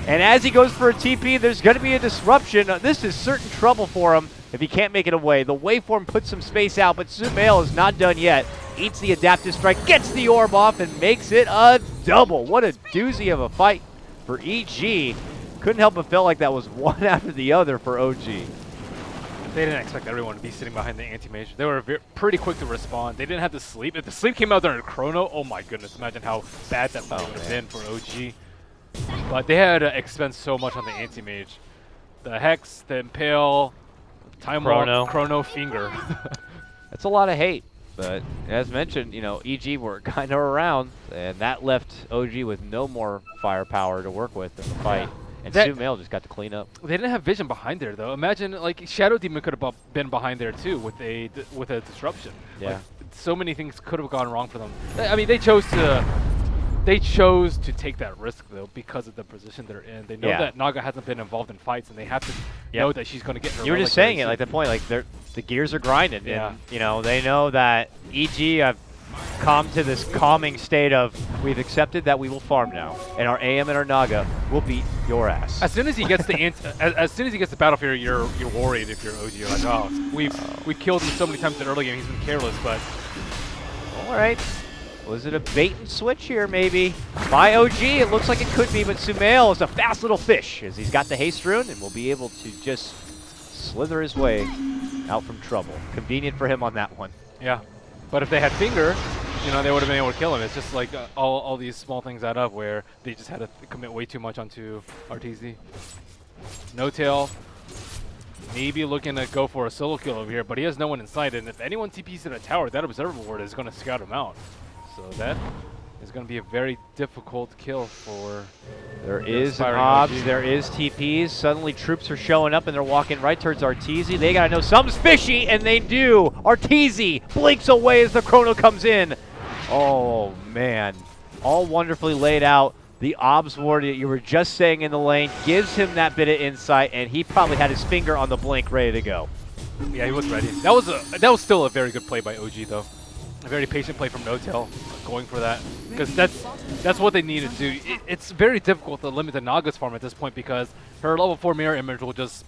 S1: and as he goes for a TP, there's going to be a disruption. This is certain trouble for him if he can't make it away. The waveform puts some space out, but Sumail is not done yet. Eats the adaptive strike, gets the orb off, and makes it a double. What a doozy of a fight for EG. Couldn't help but feel like that was one after the other for OG.
S2: They didn't expect everyone to be sitting behind the Anti-Mage. They were pretty quick to respond. They didn't have to sleep. If the sleep came out during Chrono, oh my goodness, imagine how bad that fight would have been for OG. But they had to expend so much on the Anti-Mage. The Hex, the Impale, Time Walk, Chrono Finger.
S1: That's a lot of hate. But as mentioned, you know, EG were kind of around, and that left OG with no more firepower to work with in the fight. And Sumail just got to clean up.
S2: They didn't have vision behind there, though. Imagine, like, Shadow Demon could have been behind there, too, with a disruption.
S1: Yeah.
S2: Like, so many things could have gone wrong for them. I mean, they chose to take that risk, though, because of the position they're in. They know that Naga hasn't been involved in fights, and they have to know that she's going to get her.
S1: You were just saying it, like the point, like the gears are grinding.
S2: Yeah.
S1: And, you know, they know that EG have come to this calming state of, we've accepted that we will farm now, and our AM and our Naga will beat your ass.
S2: As soon as he gets the as soon as he gets the battlefield, you're worried if you're OG. You're like, oh, we killed him so many times in the early game. He's been careless, but
S1: all right. Was it a bait and switch here, maybe? By OG, it looks like it could be, but Sumail is a fast little fish as he's got the haste rune and will be able to just slither his way out from trouble. Convenient for him on that one.
S2: yeah. But if they had Finger, you know, they would have been able to kill him. It's just like all these small things add up where they just had to commit way too much onto RTZ. No Tail, maybe looking to go for a solo kill over here, but he has no one in sight, and if anyone TPs to the tower, that observer ward is going to scout him out. So that is going to be a very difficult kill for...
S1: There is Hobbs, there is TPs. Suddenly troops are showing up and they're walking right towards Arteezy. They gotta know something's fishy, and they do. Arteezy blinks away as the chrono comes in. Oh man, all wonderfully laid out. The obs ward that you were just saying in the lane gives him that bit of insight, and he probably had his finger on the blink ready to go.
S2: Yeah, he was ready. That was still a very good play by OG though. A very patient play from NoTail, going for that, because that's what they needed to do. It's very difficult to limit the Naga's farm at this point because her level 4 mirror image will just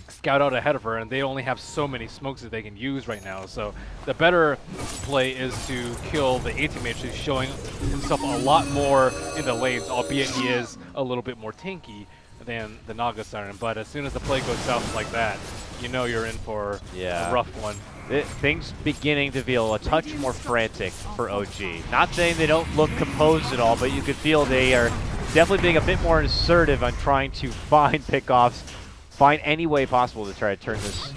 S2: scout out ahead of her, and they only have so many smokes that they can use right now. So the better play is to kill the anti-mage, who's showing himself a lot more in the lanes, albeit he is a little bit more tanky than the Naga Siren. But as soon as the play goes south like that, you know you're in for a rough one.
S1: Things beginning to feel a touch more frantic for OG. Not saying they don't look composed at all, but you could feel they are definitely being a bit more assertive on trying to find pickoffs, find any way possible to try to turn this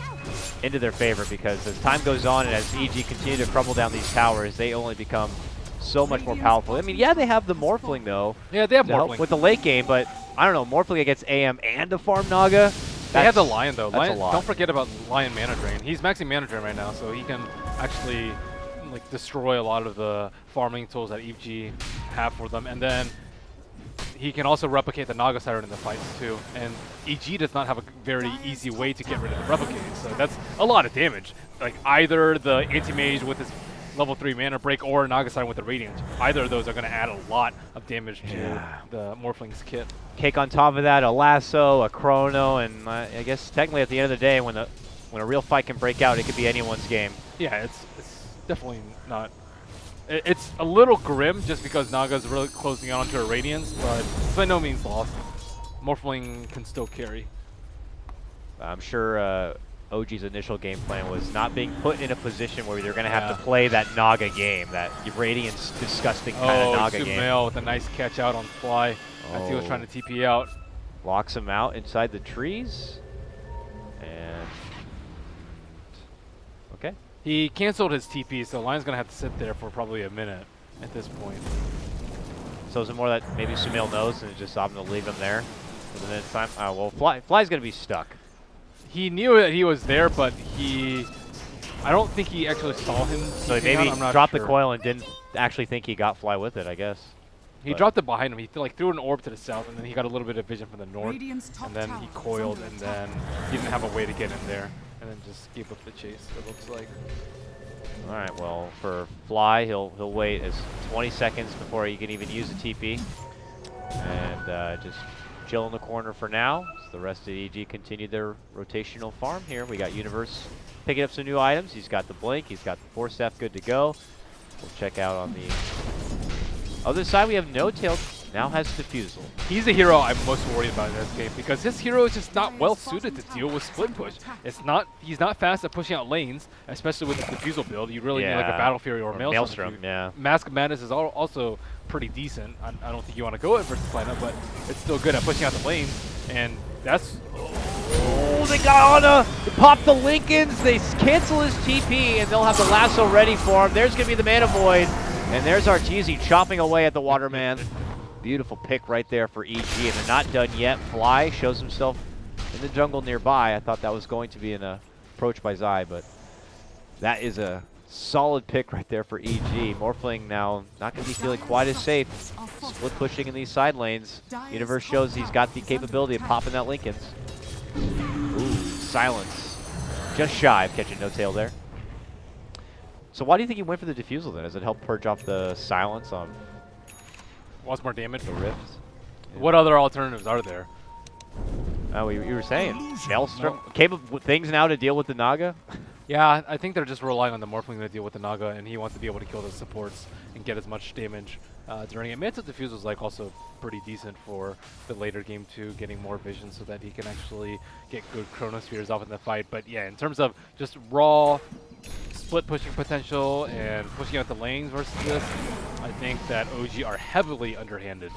S1: into their favor, because as time goes on and as EG continue to crumble down these towers, they only become so much more powerful. I mean, yeah, they have the Morphling, though.
S2: Yeah, they have
S1: to help
S2: Morphling
S1: with the late game, but I don't know, Morphling against AM and a farm Naga?
S2: They have the Lion, though.
S1: Lion,
S2: don't forget about Lion Mana Drain. He's maxing Mana Drain right now, so he can actually like destroy a lot of the farming tools that EG have for them. And then he can also replicate the Naga Siren in the fights, too. And EG does not have a very easy way to get rid of the replicate, so that's a lot of damage. Like, either the Anti-Mage with his level 3 mana break or Naga Siren with the Radiant. Either of those are going to add a lot of damage to the Morphling's kit.
S1: Cake on top of that, a lasso, a chrono, and I guess technically at the end of the day, when a real fight can break out, it could be anyone's game.
S2: Yeah, it's definitely not. It's a little grim just because Naga's really closing on to a Radiance, but it's by no means lost. Morphling can still carry.
S1: I'm sure OG's initial game plan was not being put in a position where they're going to have to play that Naga game, that Radiance disgusting kind of Naga game.
S2: Sumail with a nice catch out on Fly as he was trying to TP out.
S1: Locks him out inside the trees. And okay.
S2: He canceled his TP, so Lion's going to have to sit there for probably a minute at this point.
S1: So is it more that maybe Sumail knows and just opting to leave him there for the minute time? Well, Fly's going to be stuck.
S2: He knew that he was there, but I don't think he actually saw him.
S1: So he maybe dropped the coil and didn't actually think he got Fly with it, I guess.
S2: He dropped it behind him. He threw an orb to the south, and then he got a little bit of vision from the north, and then he coiled, and then he didn't have a way to get in there, and then just gave up the chase, it looks like.
S1: All right, well, for Fly, he'll wait as 20 seconds before he can even use a TP, and just chill in the corner for now. So the rest of EG continue their rotational farm here. We got Universe picking up some new items. He's got the Blink, he's got the Force Staff good to go. We'll check out on the other side. We have NoTail, now has Diffusal.
S2: He's the hero I'm most worried about in this game because his hero is just not well suited to deal with split push. He's not fast at pushing out lanes, especially with the Diffusal build. You really need like a Battle Fury or Maelstrom. Mask of Madness is also pretty decent. I don't think you want to go it versus lineup, but it's still good at pushing out the lanes, and that's...
S1: Oh, they got Ana to pop the Lincolns. They cancel his TP, and they'll have the lasso ready for him. There's going to be the Mana Void, and there's Arteezy chopping away at the Waterman. Beautiful pick right there for EG, and they're not done yet. Fly shows himself in the jungle nearby. I thought that was going to be an approach by Zai, but that is a solid pick right there for EG. Morphling now not going to be feeling quite as safe. Split pushing in these side lanes. Universe shows he's got the capability of popping that Lincolns. Ooh, silence. Just shy of catching NoTail there. So why do you think he went for the defusal then? Does it help purge off the silence on
S2: Wants more damage.
S1: the rifts?
S2: What other alternatives are there?
S1: Oh, you were saying Maelstrom capable with things now to deal with the Naga.
S2: Yeah, I think they're just relying on the Morphling to deal with the Naga, and he wants to be able to kill the supports and get as much damage during it. Mantle Diffuse was like also pretty decent for the later game too, getting more vision so that he can actually get good Chronospheres off in the fight. But yeah, in terms of just raw split pushing potential and pushing out the lanes versus this, I think that OG are heavily underhanded.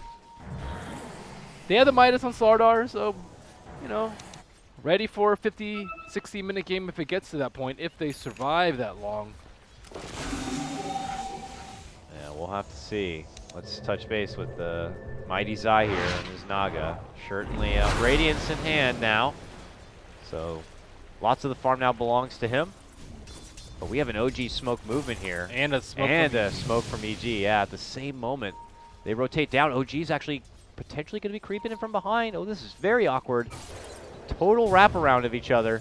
S2: They have the Midas on Slardar, so, you know, ready for a 50, 60-minute game if it gets to that point, if they survive that long.
S1: Yeah, we'll have to see. Let's touch base with the Mighty Zai here and his Naga. Certainly Radiance in hand now. So lots of the farm now belongs to him. But we have an OG smoke movement here.
S2: And a smoke
S1: smoke from EG, yeah, at the same moment. They rotate down. OG's actually potentially going to be creeping in from behind. Oh, this is very awkward. Total wraparound of each other.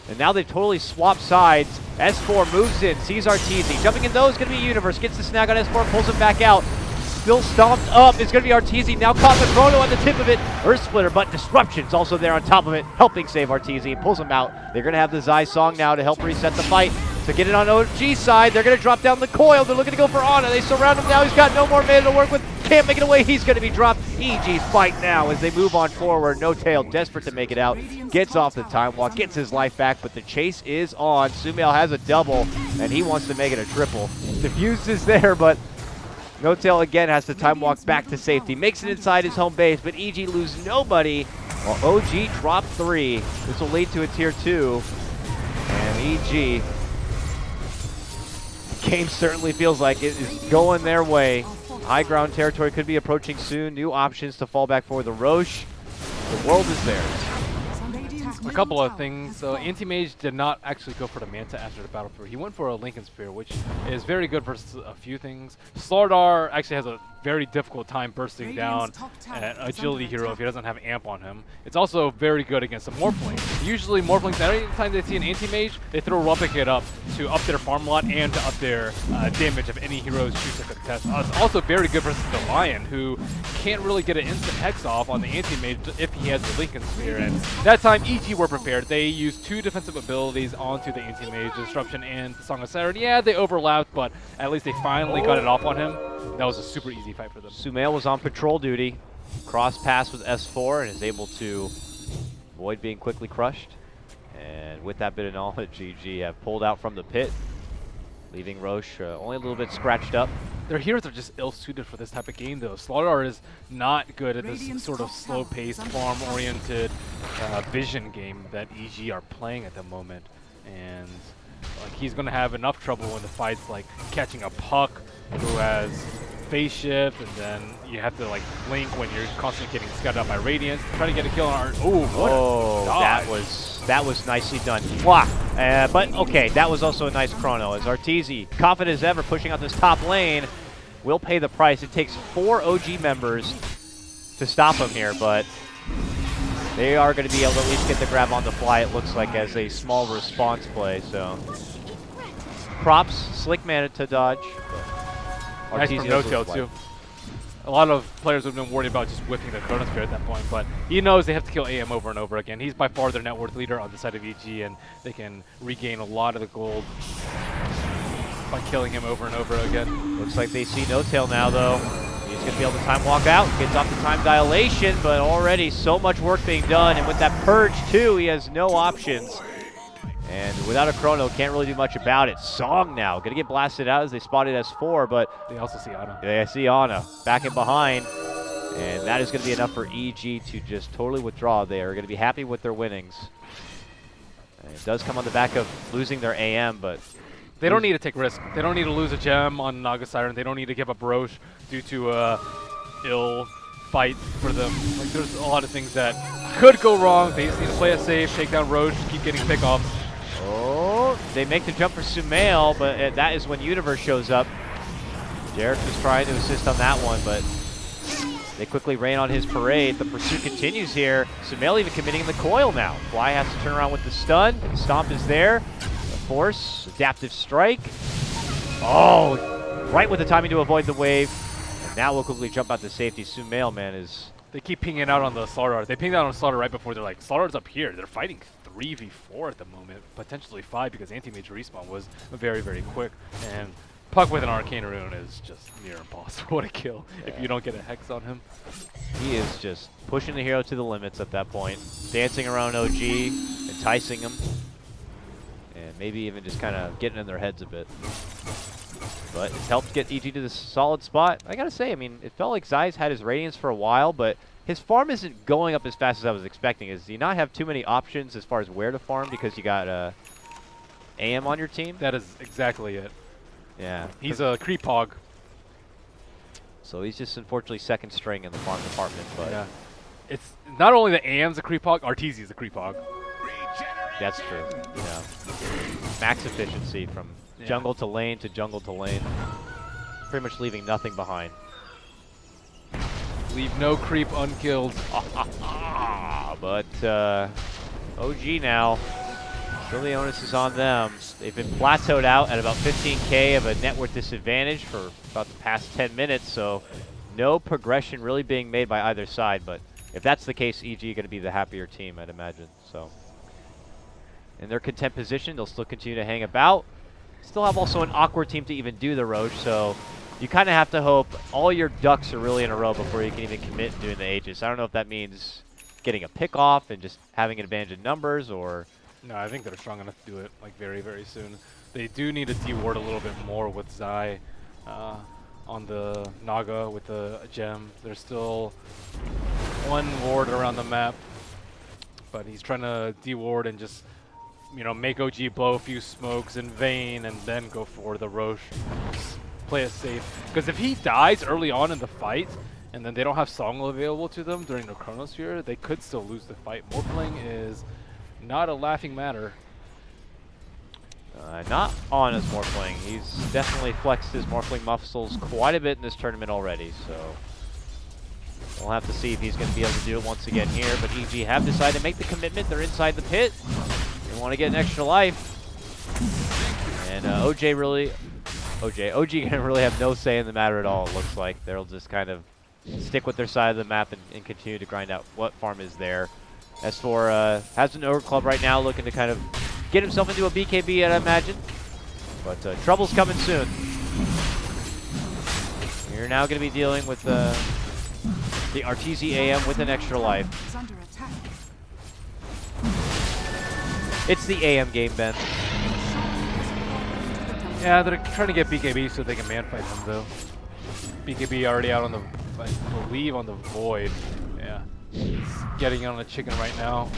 S1: And now they've totally swapped sides. S4 moves in, sees Arteezy. Jumping in those, going to be Universe. Gets the snag on S4, pulls him back out. Still stomped up. It's going to be Arteezy. Now caught the Chrono on the tip of it. Earth Splitter, but Disruption's also there on top of it, helping save Arteezy. Pulls him out. They're going to have the Zai song now to help reset the fight. To get it on OG side, they're going to drop down the coil. They're looking to go for Ana. They surround him now. He's got no more mana to work with. Can't make it away. He's going to be dropped. EG's fight now as they move on forward. No Tail, desperate to make it out. Gets off the time walk, gets his life back, but the chase is on. Sumail has a double, and he wants to make it a triple. Diffuse is there, but No Tail again has to time walk back to safety. Makes it inside his home base, but EG lose nobody. While OG drop 3. This will lead to a tier 2. And EG, game certainly feels like it is going their way. High ground territory could be approaching soon. New options to fall back for the Rosh. The world is theirs.
S2: A couple of things. So Anti-Mage did not actually go for the Manta after the Battle Fury. He went for a Lincoln Spear, which is very good versus a few things. Slardar actually has a very difficult time bursting down an agility hero if he doesn't have amp on him. It's also very good against a Morphling. Usually Morphlings, every time they see an Anti-Mage, they throw Replicate up to up their farm lot and to up their damage if any heroes choose to contest. It's also very good versus the Lion, who can't really get an instant Hex off on the Anti-Mage if he has the Lincoln Spear. And that time EG were prepared. They used 2 defensive abilities onto the Anti-Mage, Disruption and the Song of Saturn. Yeah, they overlapped, but at least they finally got it off on him. That was a super easy fight for them.
S1: Sumail was on patrol duty. Cross pass with S4 and is able to avoid being quickly crushed. And with that bit of knowledge, EG have pulled out from the pit, leaving Rosh only a little bit scratched up.
S2: Their heroes are just ill-suited for this type of game, though. Slardar is not good at this sort of slow-paced, farm-oriented vision game that EG are playing at the moment. And like, he's going to have enough trouble when the fight's like catching a Puck who has phase shift, and then you have to like blink when you're constantly getting scouted out by Radiance. Try to get a kill on Art.
S1: Oh, that was nicely done. Mwah. But okay, that was also a nice chrono as Arteezy, confident as ever, pushing out this top lane, will pay the price. It takes 4 OG members to stop him here, but they are going to be able to at least get the grab on the fly, it looks like, as a small response play. So props, slick mana to dodge.
S2: Nice from No Tail too. A lot of players have been worried about just whipping the Chronosphere at that point, but he knows they have to kill AM over and over again. He's by far their net worth leader on the side of EG, and they can regain a lot of the gold by killing him over and over again.
S1: Looks like they see No Tail now, though. He's going to be able to time walk out, gets off the time dilation, but already so much work being done, and with that purge too, he has no options. And without a chrono, can't really do much about it. Song now, gonna get blasted out as they spotted S4, but
S2: they also see Ana.
S1: They see Ana back and behind, and that is gonna be enough for EG to just totally withdraw. They are gonna be happy with their winnings. And it does come on the back of losing their AM, but
S2: they don't need to take risk. They don't need to lose a gem on Naga Siren. They don't need to give up Rosh due to a ill fight for them. Like, there's a lot of things that could go wrong. They just need to play it safe, take down Rosh, keep getting pickoffs.
S1: Oh, they make the jump for Sumail, but that is when Universe shows up. Jarek was trying to assist on that one, but they quickly rain on his parade. The pursuit continues here. Sumail even committing the coil now. Fly has to turn around with the stun. Stomp is there. The force, adaptive strike. Oh, right with the timing to avoid the wave. And now we'll quickly jump out to safety. Sumail, man, is...
S2: They keep pinging out on the Slaughter. They pinged out on Slaughter right before. They're like, Slaughter's up here. They're fighting 3v4 at the moment, potentially 5 because anti-mage respawn was very, very quick. And Puck with an Arcane Rune is just near impossible to kill if you don't get a Hex on him.
S1: He is just pushing the hero to the limits at that point, dancing around OG, enticing him, and maybe even just kind of getting in their heads a bit. But it's helped get EG to this solid spot. I gotta say, I mean, it felt like Zai's had his Radiance for a while, but his farm isn't going up as fast as I was expecting. Does he not have too many options as far as where to farm because you got AM on your team?
S2: That is exactly it.
S1: Yeah.
S2: He's a creep hog.
S1: So he's just unfortunately second string in the farm department, but
S2: Yeah. It's not only the AM's a creep hog, Arteezy's a creep hog.
S1: that's true. Yeah. Max efficiency from jungle to lane to jungle to lane. Pretty much leaving nothing behind.
S2: Leave no creep unkilled.
S1: But OG now, still the onus is on them. They've been plateaued out at about 15k of a net worth disadvantage for about the past 10 minutes, so no progression really being made by either side. But if that's the case, EG going to be the happier team, I'd imagine. So in their content position, they'll still continue to hang about. Still have also an awkward team to even do the Rosh, so you kind of have to hope all your ducks are really in a row before you can even commit doing the Aegis. I don't know if that means getting a pick off and just having an advantage in numbers, or...
S2: No, I think they're strong enough to do it like very, very soon. They do need to deward a little bit more with Zai on the Naga with the gem. There's still one ward around the map, but he's trying to deward and just, you know, make OG blow a few smokes in vain and then go for the Rosh. Just play it safe. Because if he dies early on in the fight and then they don't have Song available to them during the Chronosphere, they could still lose the fight. Morphling is not a laughing matter.
S1: Not on his Morphling. He's definitely flexed his Morphling muscles quite a bit in this tournament already, so we'll have to see if he's going to be able to do it once again here. But EG have decided to make the commitment. They're inside the pit. They want to get an extra life. And OG gonna really have no say in the matter at all, it looks like. They'll just kind of stick with their side of the map and continue to grind out what farm is there. As for has an Ogre Club right now looking to kind of get himself into a BKB, I'd imagine. But trouble's coming soon. You're now going to be dealing with the Arteezy AM with an extra life. It's the AM game, Ben.
S2: Yeah, they're trying to get BKB so they can man fight him, though. BKB already out on the, I believe, on the Void. Yeah. He's getting on a chicken right now.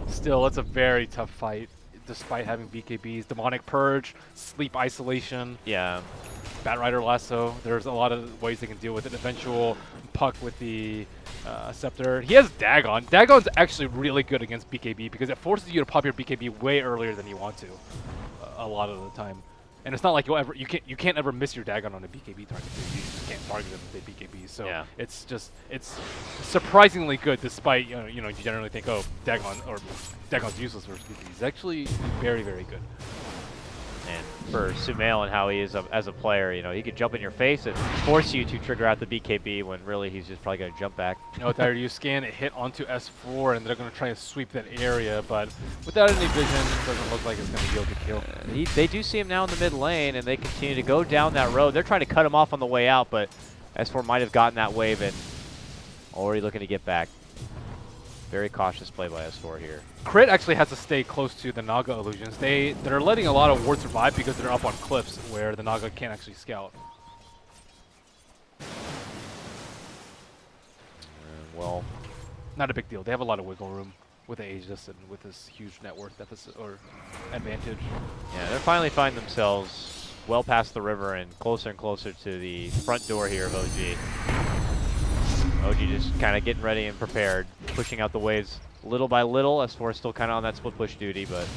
S2: Still, it's a very tough fight, despite having BKBs. Demonic Purge, Sleep Isolation.
S1: Yeah.
S2: Batrider Lasso. There's a lot of ways they can deal with it. Eventual Puck with the Scepter. He has Dagon. Dagon's actually really good against BKB because it forces you to pop your BKB way earlier than you want to, a lot of the time. And it's not like you can't ever miss your Dagon on a BKB target. You just can't target them with a BKB. So
S1: yeah.
S2: it's surprisingly good, despite you generally think, oh, Dagon's useless versus BKB. He's actually very, very good.
S1: And for Sumail and how he is as a player, he could jump in your face and force you to trigger out the BKB when really he's just probably going to jump back.
S2: There you scan, it hit onto S4, and they're going to try to sweep that area, but without any vision, it doesn't look like it's going to be able to kill.
S1: They do see him now in the mid lane, and they continue to go down that road. They're trying to cut him off on the way out, but S4 might have gotten that wave and already looking to get back. Very cautious play by S4 here.
S2: Crit actually has to stay close to the Naga illusions. They're letting a lot of wards survive because they're up on cliffs where the Naga can't actually scout.
S1: Well,
S2: not a big deal. They have a lot of wiggle room with the Aegis and with this huge net worth deficit or advantage.
S1: Yeah, they're finally finding themselves well past the river and closer to the front door here of OG. OG just kind of getting ready and prepared, pushing out the waves little by little. S4 is still kind of on that split push duty, but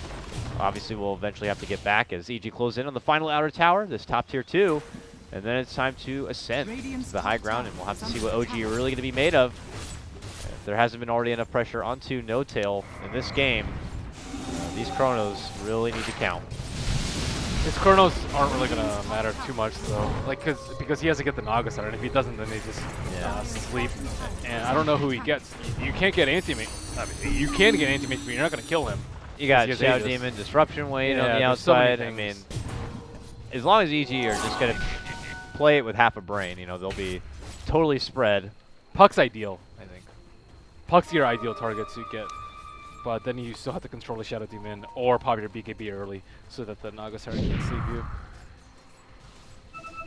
S1: obviously we'll eventually have to get back as EG close in on the final outer tower, this top tier 2, and then it's time to ascend to the high ground, and we'll have to see what OG are really going to be made of. If there hasn't been already enough pressure onto No Tail in this game, these chronos really need to count.
S2: His chronos aren't really gonna matter too much though, like because he has to get the Naga started, and if he doesn't, then they just sleep. And I don't know who he gets. You can't get anti-mage. I mean, you can get anti-mage, but you're not gonna kill him.
S1: You got
S2: he has
S1: Shadow
S2: Aegis.
S1: Demon, Disruption Wave on the
S2: there's so many
S1: outside. I mean,
S2: things.
S1: as long as EG are just gonna play it with half a brain, you know, they'll be totally spread.
S2: Puck's ideal, I think. Puck's your ideal target to get, but then you still have to control the Shadow Demon or pop your BKB early so that the Naga Sarah can't sleep you.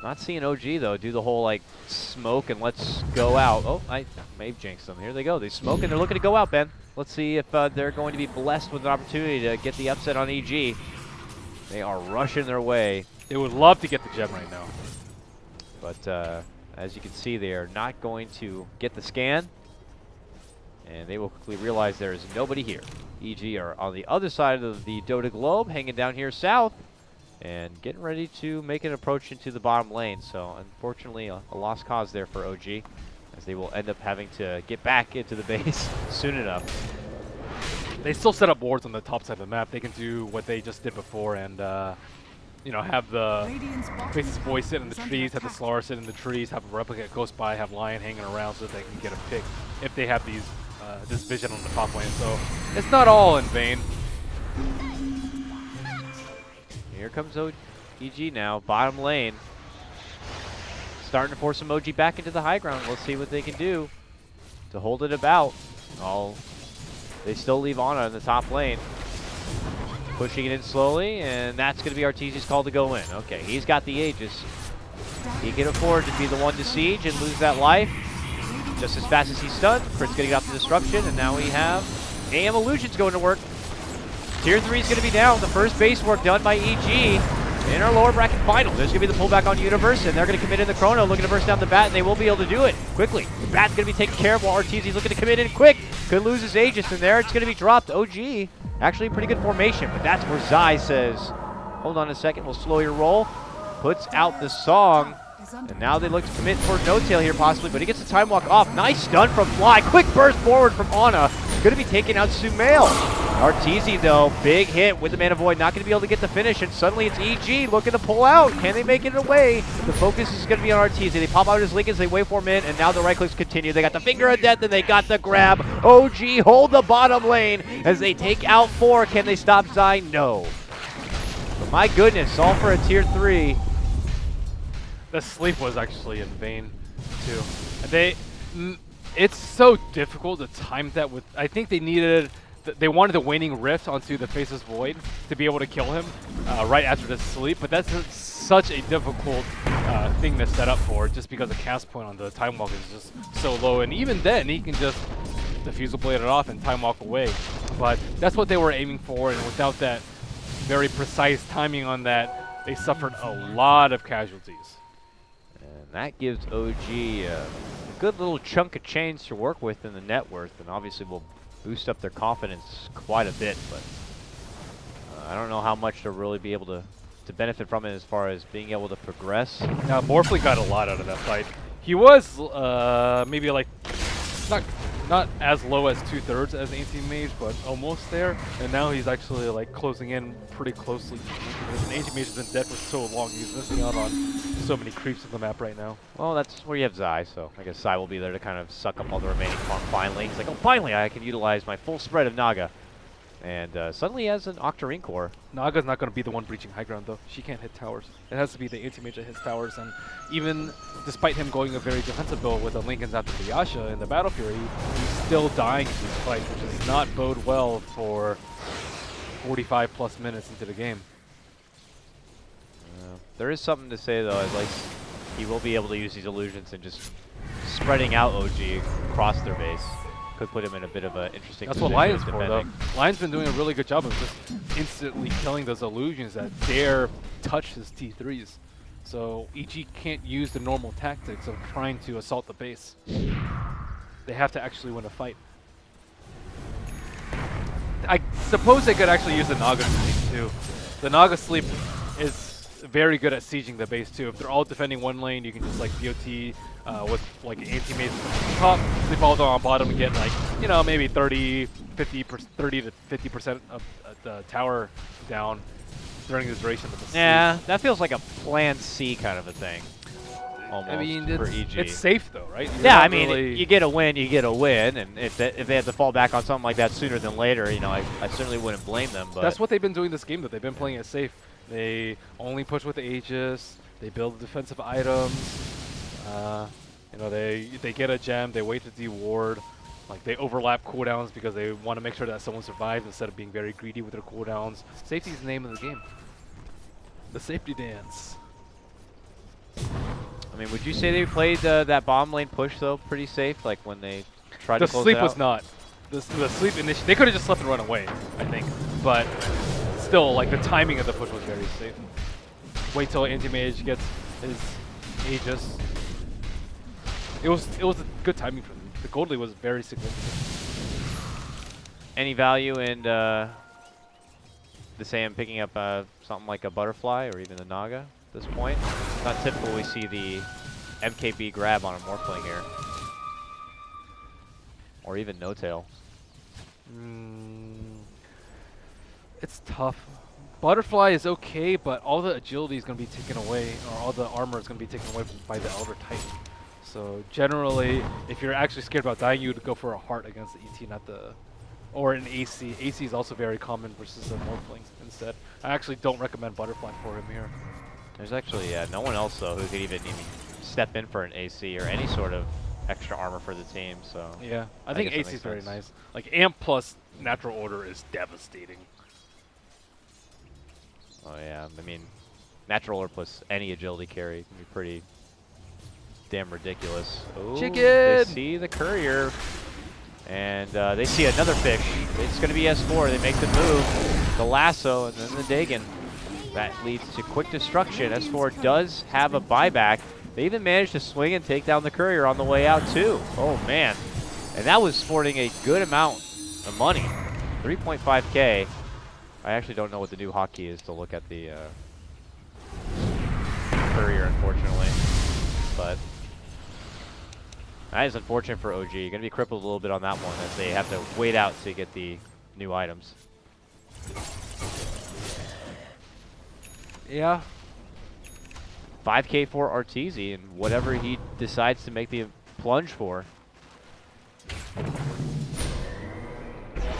S1: Not seeing OG though do the whole like smoke and let's go out. Oh, I may have jinxed them. Here they go. They smoke and they're looking to go out, Ben. Let's see if they're going to be blessed with an opportunity to get the upset on EG. They are rushing their way.
S2: They would love to get the gem right now.
S1: But as you can see, they are not going to get the scan. And they will quickly realize there is nobody here. EG are on the other side of the Dota globe, hanging down here south. And getting ready to make an approach into the bottom lane. So unfortunately, a lost cause there for OG, as they will end up having to get back into the base soon enough.
S2: They still set up wards on the top side of the map. They can do what they just did before and, you know, have the Faces Boy sit in the trees, have the Slar sit in the trees, have a Replicate close by, have Lion hanging around so that they can get a pick if they have these this vision on the top lane. So it's not all in vain.
S1: Here comes EG now, bottom lane. Starting to force some OG back into the high ground. Let's see what they can do to hold it about. They still leave Ana in the top lane. Pushing it in slowly, and that's going to be Arteezy's call to go in. Okay, he's got the Aegis. He can afford to be the one to siege and lose that life just as fast as he's stunned. Crit's getting off the disruption, and now we have AM Illusions going to work. Tier 3 is going to be down. The first base work done by EG in our lower bracket final. There's going to be the pullback on Universe, and they're going to commit in the Chrono, looking to burst down the bat, and they will be able to do it quickly. The bat's going to be taken care of while Arteezy's looking to commit in quick. Could lose his Aegis in there. It's going to be dropped. OG, actually a pretty good formation, but that's where Zai says, hold on a second, we'll slow your roll. Puts out the song, and now they look to commit for no-tail here possibly, but he gets the time walk off. Nice stun from Fly. Quick burst forward from Ana. Going to be taking out Sumail. Arteezy, though, big hit with the Mana Void, not going to be able to get the finish, and suddenly it's EG looking to pull out. Can they make it away? The focus is going to be on Arteezy. They pop out his Lincolns, they waveform in, and now the right clicks continue. They got the Finger of Death, and they got the grab. OG hold the bottom lane as they take out 4. Can they stop Zai? No. But my goodness, all for a tier 3.
S2: The sleep was actually in vain, too. It's so difficult to time that with. I think they needed. They wanted the Waning Rift onto the Faceless Void to be able to kill him right after the sleep, but that's such a difficult thing to set up for, just because the cast point on the Time Walk is just so low, and even then he can just Diffusal Blade it off and Time Walk away. But that's what they were aiming for, and without that very precise timing on that, they suffered a lot of casualties.
S1: And that gives OG a good little chunk of change to work with in the net worth, and obviously will boost up their confidence quite a bit, but I don't know how much they'll really be able to benefit from it as far as being able to progress.
S2: Now, Morphley got a lot out of that fight. He was maybe like not as low as 2/3 as Anti-Mage, but almost there. And now he's actually like closing in pretty closely. Anti-Mage has been dead for so long, he's missing out on so many creeps on the map right now.
S1: Well, that's where you have Zai, so I guess Zai will be there to kind of suck up all the remaining farm finally. He's like, oh, finally I can utilize my full spread of Naga. And suddenly he has an Octarine core.
S2: Naga's not going to be the one breaching high ground, though. She can't hit towers. It has to be the Anti-Mage that hits towers, and even despite him going a very defensive build with the Lincolns after the Yasha in the Battle Fury, he's still dying in these fights, which does not bode well for 45 plus minutes into the game.
S1: There is something to say, though, as like he will be able to use these illusions and just spreading out OG across their base. Could put him in a bit of an interesting
S2: That's
S1: position.
S2: what Lion's for, though. Lion's been doing a really good job of just instantly killing those illusions that dare touch his T3s. So EG can't use the normal tactics of trying to assault the base. They have to actually win a fight. I suppose they could actually use the Naga Sleep, too. The Naga Sleep is very good at sieging the base, too. If they're all defending one lane, you can just like BOT with like Anti-Mage from the top, sleep all down on bottom and get like, you know, maybe 30 to 50% of the tower down. during the duration of the sleep.
S1: Yeah, that feels like a plan C kind of a thing. Almost
S2: I mean,
S1: for EG.
S2: it's safe though, right? You're
S1: Yeah,
S2: not
S1: I mean,
S2: really-
S1: you get a win, you get a win, and if they have to fall back on something like that sooner than later, you know, I certainly wouldn't blame them. But
S2: that's what they've been doing this game, though. They've been playing it safe. They only push with the Aegis. They build defensive items. You know, they get a gem. They wait to deward. Like, they overlap cooldowns because they want to make sure that someone survives instead of being very greedy with their cooldowns. Safety is the name of the game. The safety dance.
S1: I mean, would you say they played that bomb lane push though pretty safe? Like when they tried
S2: The
S1: to close
S2: sleep
S1: it
S2: was
S1: out?
S2: not. The sleep initially, they could have just slept and run away, I think. But still, like, the timing of the push was very safe. Wait till anti-mage gets his Aegis. It was a good timing for them. The gold lead was very significant.
S1: Any value in the Sam picking up something like a butterfly or even a Naga at this point? It's not typical we see the MKB grab on a Morphling here. Or even No Tail.
S2: It's tough. Butterfly is okay, but all the agility is going to be taken away, or all the armor is going to be taken away by the Elder Titan. So generally, if you're actually scared about dying, you would go for a heart against the ET, not the, or an AC. AC is also very common versus a Morphling instead. I actually don't recommend Butterfly for him here.
S1: There's actually no one else though who could even step in for an AC or any sort of extra armor for the team. So
S2: Yeah, I think
S1: guess that
S2: AC is
S1: makes
S2: very
S1: sense.
S2: nice. Like, Amp plus Natural Order is devastating.
S1: Oh yeah, I mean, natural or plus any agility carry can be pretty damn ridiculous. Ooh,
S2: Chicken!
S1: They see the courier, and they see another fish. It's going to be S4. They make the move, the lasso, and then the Dagon. That leads to quick destruction. S4 does have a buyback. They even managed to swing and take down the courier on the way out too. Oh man, and that was sporting a good amount of money, 3.5K. I actually don't know what the new hotkey is to look at the courier, unfortunately. But that is unfortunate for OG. Going to be crippled a little bit on that one as they have to wait out to get the new items.
S2: Yeah.
S1: 5K for Arteezy and whatever he decides to make the plunge for.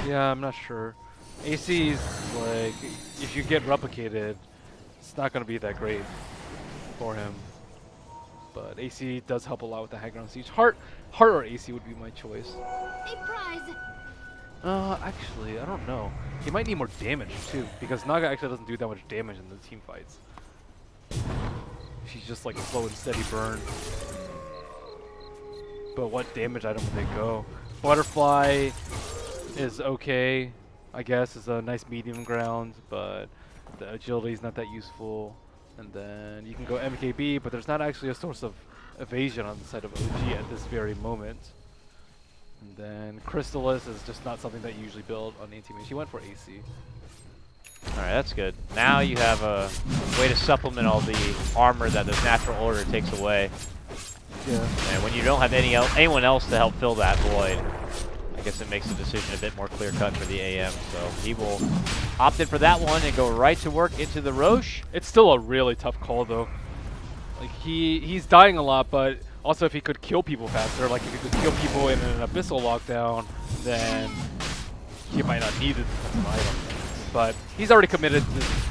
S2: Yeah, I'm not sure. AC's, like, if you get replicated, it's not going to be that great for him. But AC does help a lot with the high ground siege. Heart or AC would be my choice.
S5: A prize.
S2: Actually, I don't know. He might need more damage too, because Naga actually doesn't do that much damage in the team fights. She's just like a slow and steady burn. But what damage item would they go? Butterfly is okay, I guess. It's a nice medium ground, but the agility is not that useful. And then you can go MKB, but there's not actually a source of evasion on the side of OG at this very moment. And then Crystallis is just not something that you usually build on anti-mage. He went for AC.
S1: Alright, that's good. Now you have a way to supplement all the armor that the natural order takes away.
S2: Yeah.
S1: And when you don't have anyone else to help fill that void, I guess it makes the decision a bit more clear-cut for the AM. So he will opt in for that one and go right to work into the Rosh.
S2: It's still a really tough call though. Like he's dying a lot, but also if he could kill people faster, like if he could kill people in an abyssal lockdown, then he might not need the defensive item. But he's already committed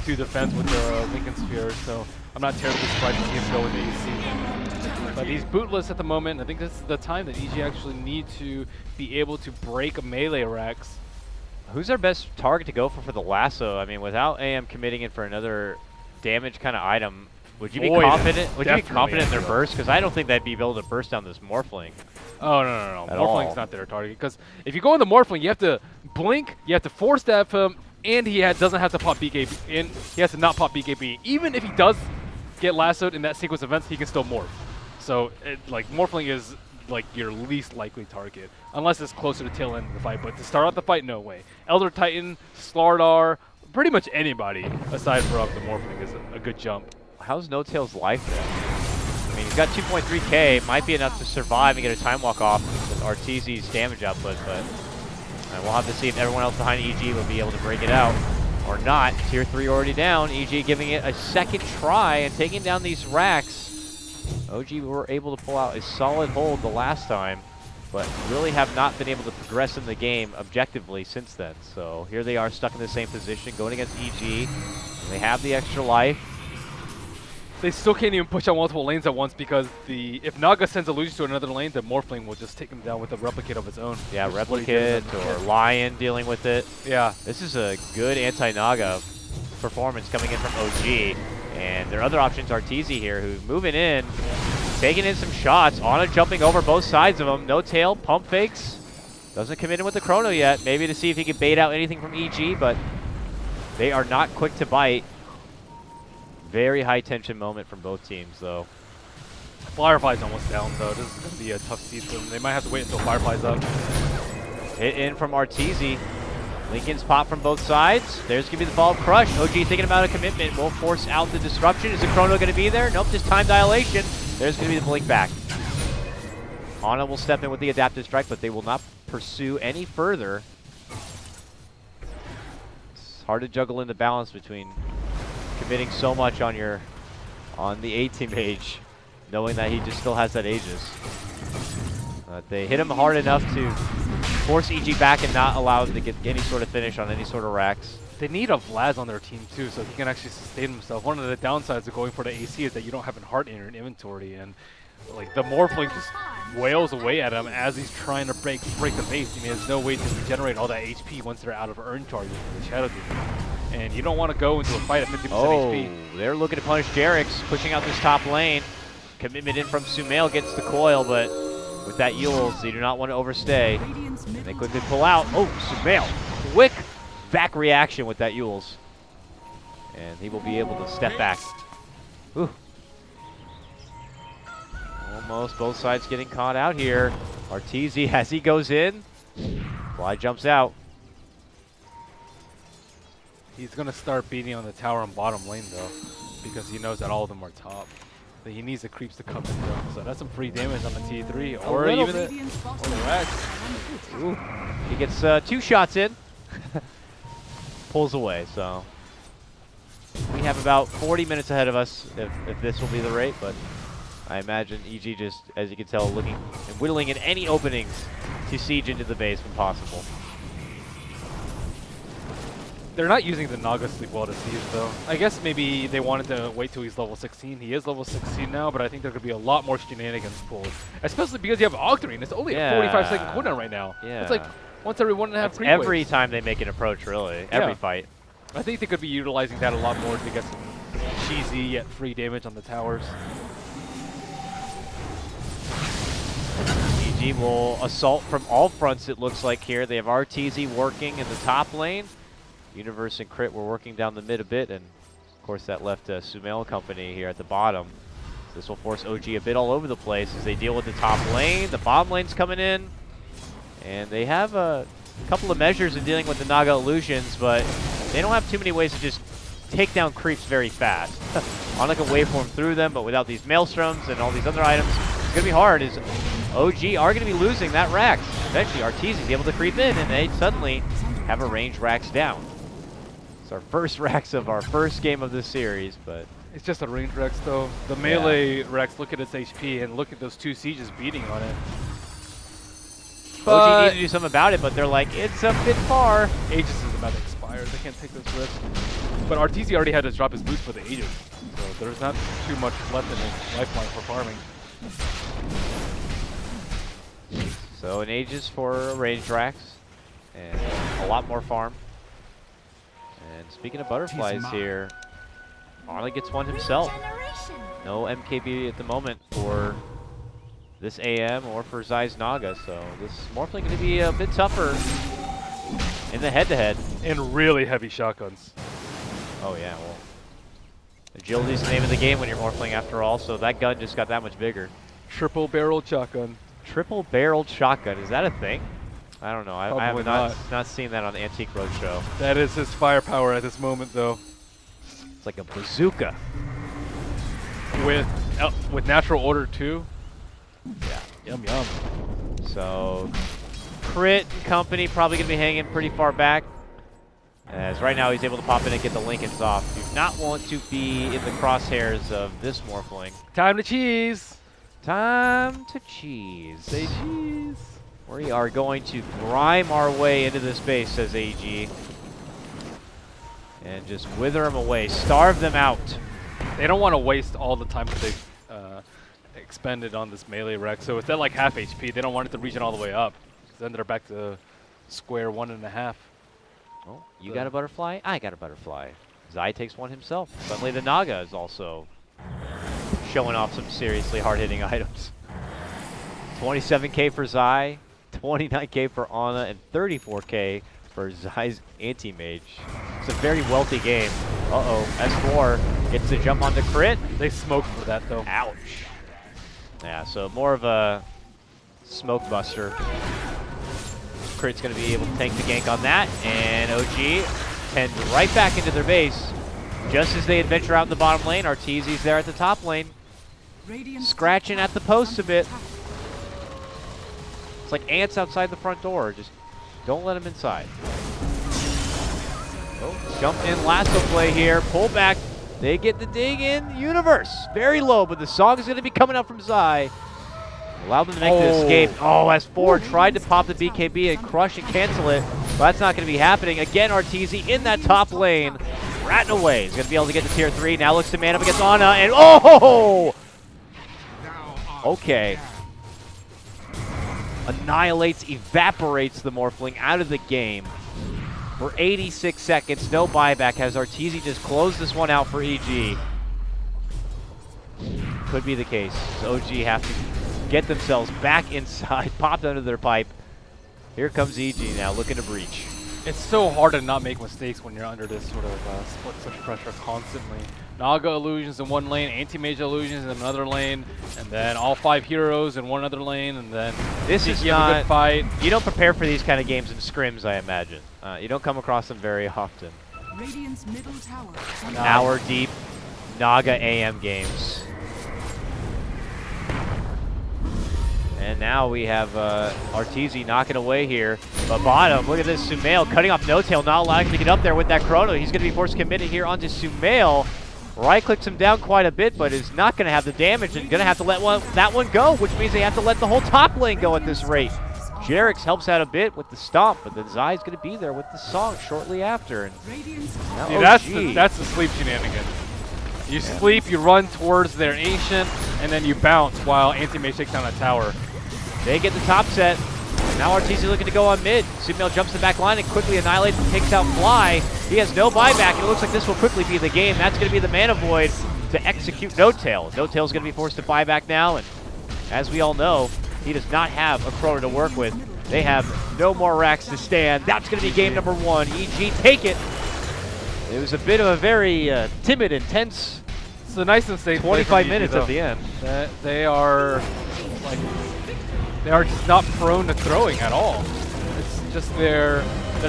S2: to defense with the Lincoln Sphere, so I'm not terribly surprised to see him go with the AC. But he's bootless at the moment. I think this is the time that EG actually need to be able to break melee racks.
S1: Who's their best target to go for the lasso? I mean, without AM committing in for another damage kind of item, would you be
S2: Void
S1: confident? Would you be
S2: definitely
S1: confident in their
S2: ideal.
S1: burst? Because I don't think they'd be able to burst down this Morphling.
S2: Oh, no.
S1: At
S2: Morphling's
S1: all.
S2: not their target. Because if you go in the Morphling, you have to blink, you have to force stab him, and he doesn't have to pop BKB. And he has to not pop BKB. Even if he does get lassoed in that sequence of events, he can still morph. So, like, Morphling is like your least likely target, unless it's closer to tail end of the fight. But to start out the fight, no way. Elder Titan, Slardar, pretty much anybody aside from the Morphling is a good jump.
S1: How's No Tail's life though? I mean, he's got 2.3K, might be enough to survive and get a time walk off with Arteezy's damage output, but we'll have to see if everyone else behind EG will be able to break it out. Or not. Tier 3 already down. EG giving it a second try and taking down these racks. OG were able to pull out a solid hold the last time, but really have not been able to progress in the game objectively since then. So here they are stuck in the same position, going against EG. And they have the extra life.
S2: They still can't even push out multiple lanes at once because if Naga sends Illusions to another lane, the Morphling will just take him down with a replicate of its own.
S1: Yeah, replicate or Lion dealing with it.
S2: Yeah.
S1: This is a good anti-Naga performance coming in from OG. And their other options are TZ here, who's moving in, taking in some shots. Ana jumping over both sides of him. No tail, pump fakes. Doesn't commit in with the chrono yet. Maybe to see if he can bait out anything from EG, but they are not quick to bite. Very high tension moment from both teams, though.
S2: Firefly's almost down, though. This is going to be a tough siege for them. They might have to wait until Firefly's up.
S1: Hit in from Arteezy. Lincoln's pop from both sides. There's going to be the follow-up crush. OG thinking about a commitment. Will force out the disruption. Is the chrono going to be there? Nope, just time dilation. There's going to be the blink back. Ana will step in with the adaptive strike, but they will not pursue any further. It's hard to juggle in the balance between committing so much on the A-team Mage, knowing that he just still has that Aegis. They hit him hard enough to force EG back and not allow him to get any sort of finish on any sort of racks.
S2: They need a Vlad on their team too, so he can actually sustain himself. One of the downsides of going for the AC is that you don't have a heart in your inventory, and like the Morphling just wails away at him as he's trying to break the base. I mean, there's no way to regenerate all that HP once they're out of urn charges for the Shadow Demon. And you don't want to go into a fight at 50% HP.
S1: They're looking to punish Jarix, pushing out this top lane. Commitment in from Sumail gets the coil, but with that Yules, they do not want to overstay. And they quickly pull out. Oh, Sumail, quick back reaction with that Yules. And he will be able to step back. Ooh. Almost both sides getting caught out here. Arteezy, as he goes in, Fly jumps out.
S2: He's going to start beating on the tower and bottom lane, though, because he knows that all of them are top. But he needs the creeps to come in, though. So that's some free damage on the T3, or even the Rex.
S1: Ooh. He gets 2 shots in. Pulls away, so we have about 40 minutes ahead of us if this will be the rate, but I imagine EG just, as you can tell, looking and whittling at any openings to siege into the base when possible.
S2: They're not using the Naga sleep well to siege, though. I guess maybe they wanted to wait till he's level 16. He is level 16 now, but I think there could be a lot more shenanigans pulled, especially because you have Octarine. It's only a 45-second cooldown right now.
S1: Yeah.
S2: It's like once every 1.5 creep
S1: every
S2: waves.
S1: time they make an approach, really. Every fight.
S2: I think they could be utilizing that a lot more to get some cheesy yet free damage on the towers.
S1: EG will assault from all fronts, it looks like here. They have Arteezy working in the top lane. Universe and Crit were working down the mid a bit, and of course that left Sumail Company here at the bottom. So this will force OG a bit all over the place as they deal with the top lane. The bottom lane's coming in, and they have a couple of measures in dealing with the Naga illusions, but they don't have too many ways to just take down creeps very fast. On like a waveform through them, but without these maelstroms and all these other items, it's gonna be hard. As OG are gonna be losing that Rax. Eventually Arteezy's able to creep in, and they suddenly have a range Rax down. It's our first Rax of our first game of this series, but
S2: It's just a range Rex, though. The melee Rex, look at its HP, and look at those 2 sieges beating on it.
S1: OG need to do something about it, but they're like, it's a bit far.
S2: Aegis is about to expire. They can't take this risk. But Arteezy already had to drop his boost for the Aegis, so there's not too much left in his lifeline for farming.
S1: So an Aegis for a range Rax, and a lot more farm. And speaking of butterflies here, Marley gets one himself. No MKB at the moment for this AM or for Zai's Naga, so this is more likely going to be a bit tougher in the head-to-head.
S2: And really heavy shotguns.
S1: Oh yeah, well, agility is the name of the game when you're Morphling after all, so that gun just got that much bigger.
S2: Triple-barreled shotgun.
S1: Triple-barreled shotgun, is that a thing? I don't know. I have not seen that on the Antique Roadshow.
S2: That is his firepower at this moment, though.
S1: It's like a bazooka.
S2: With natural order, too.
S1: Yeah.
S2: Yum, yum.
S1: So, Crit and company probably going to be hanging pretty far back. As right now he's able to pop in and get the Lincolns off. Do not want to be in the crosshairs of this Morphling.
S2: Time to cheese.
S1: Time to cheese.
S2: Say cheese.
S1: We are going to grime our way into this base, says AG. And just wither them away, starve them out.
S2: They don't want to waste all the time that they've expended on this melee wreck. So it's at like half HP. They don't want it to regen all the way up. Then they're back to square 1.5.
S1: Oh, you got a butterfly? I got a butterfly. Zai takes one himself. Suddenly the Naga is also showing off some seriously hard-hitting items. 27k for Zai, 29k for Ana, and 34k for Zai's anti-mage. It's a very wealthy game. Uh-oh, S4 gets to jump onto crit.
S2: They smoked for that though.
S1: Ouch. Yeah, so more of a smoke buster. Crit's going to be able to tank the gank on that, and OG tend right back into their base. Just as they adventure out in the bottom lane, Arteezy's there at the top lane, scratching at the posts a bit. It's like ants outside the front door. Just don't let them inside. Oh, jump in lasso play here. Pull back. They get the dig in. Universe. Very low, but the song is going to be coming up from Zai. Allow them to make the escape. Oh, S4 tried to pop the BKB and crush and cancel it, but that's not going to be happening. Again, Arteezy in that top lane. Ratting away. He's going to be able to get to tier 3. Now looks to man up against Ana, and oh! Okay. Annihilates, evaporates the Morphling out of the game. For 86 seconds, no buyback, as Arteezy just closed this one out for EG. Could be the case. OG have to get themselves back inside, popped under their pipe. Here comes EG now, looking to breach.
S2: It's so hard to not make mistakes when you're under this sort of split switch pressure constantly. Naga illusions in one lane, anti-mage illusions in another lane, and then all 5 heroes in one other lane, and then
S1: this is not a good fight. You don't prepare for these kind of games in scrims, I imagine. You don't come across them very often.
S3: Radiant's middle tower.
S1: Hour deep Naga AM games. And now we have Arteezy knocking away here. But bottom, look at this, Sumail cutting off No Tail, not allowing him to get up there with that chrono. He's going to be forced committed here onto Sumail. Right clicks him down quite a bit, but is not going to have the damage and going to have to let that one go, which means they have to let the whole top lane go at this rate. Jerix helps out a bit with the stomp, but then Zai's going to be there with the song shortly after. And now
S2: see, that's the sleep shenanigans. You sleep, you run towards their ancient, and then you bounce while anti-mage takes down a tower.
S1: They get the top set. Now Arteezy looking to go on mid. Sumail jumps the back line and quickly annihilates and takes out Fly. He has no buyback, and it looks like this will quickly be the game. That's going to be the Mana Void to execute No Tail. No Tail's going to be forced to buy back now, and as we all know, he does not have a chrono to work with. They have no more racks to stand. That's going to be game number 1. EG take it. It was a bit of a very timid, intense.
S2: It's a nice and safe
S1: 25 minutes at the end.
S2: They are just not prone to throwing at all. It's just their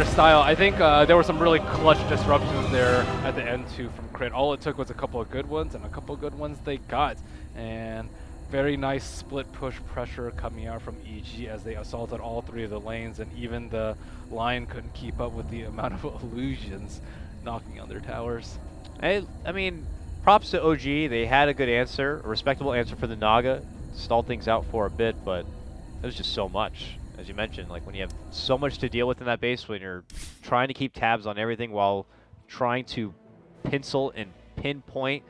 S2: style. I think there were some really clutch disruptions there at the end too from Crit. All it took was a couple of good ones, and a couple of good ones they got. And very nice split push pressure coming out from EG as they assaulted all 3 of the lanes, and even the line couldn't keep up with the amount of illusions knocking on their towers.
S1: I mean, props to OG. They had a good answer, a respectable answer for the Naga. Stalled things out for a bit, but it was just so much. As you mentioned, like when you have so much to deal with in that base, when you're trying to keep tabs on everything while trying to pencil and pinpoint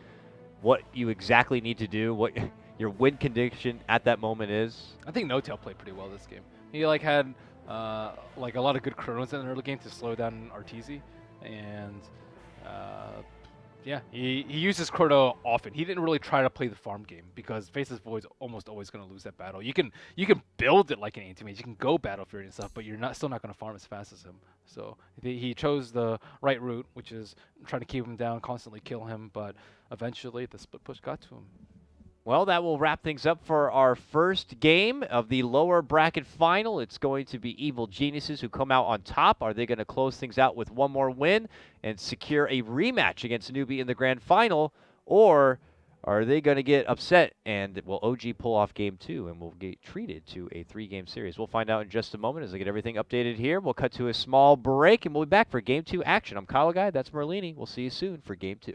S1: what you exactly need to do, what your win condition at that moment is.
S2: I think No Tail played pretty well this game. He like had like a lot of good chronos in the early game to slow down Arteezy, and yeah, he used his chrono often. He didn't really try to play the farm game because Faceless Void's almost always going to lose that battle. You can build it like an anti-mage. You can go Battle Fury and stuff, but you're still not going to farm as fast as him. So he chose the right route, which is trying to keep him down, constantly kill him, but eventually the split push got to him.
S1: Well, that will wrap things up for our first game of the lower bracket final. It's going to be Evil Geniuses who come out on top. Are they going to close things out with one more win and secure a rematch against Newbie in the grand final? Or Are they going to get upset, and will OG pull off game 2 and will get treated to a 3-game series? We'll find out in just a moment as I get everything updated here. We'll cut to a small break, and we'll be back for game 2 action. I'm KotLGuy, that's Merlini. We'll see you soon for game 2.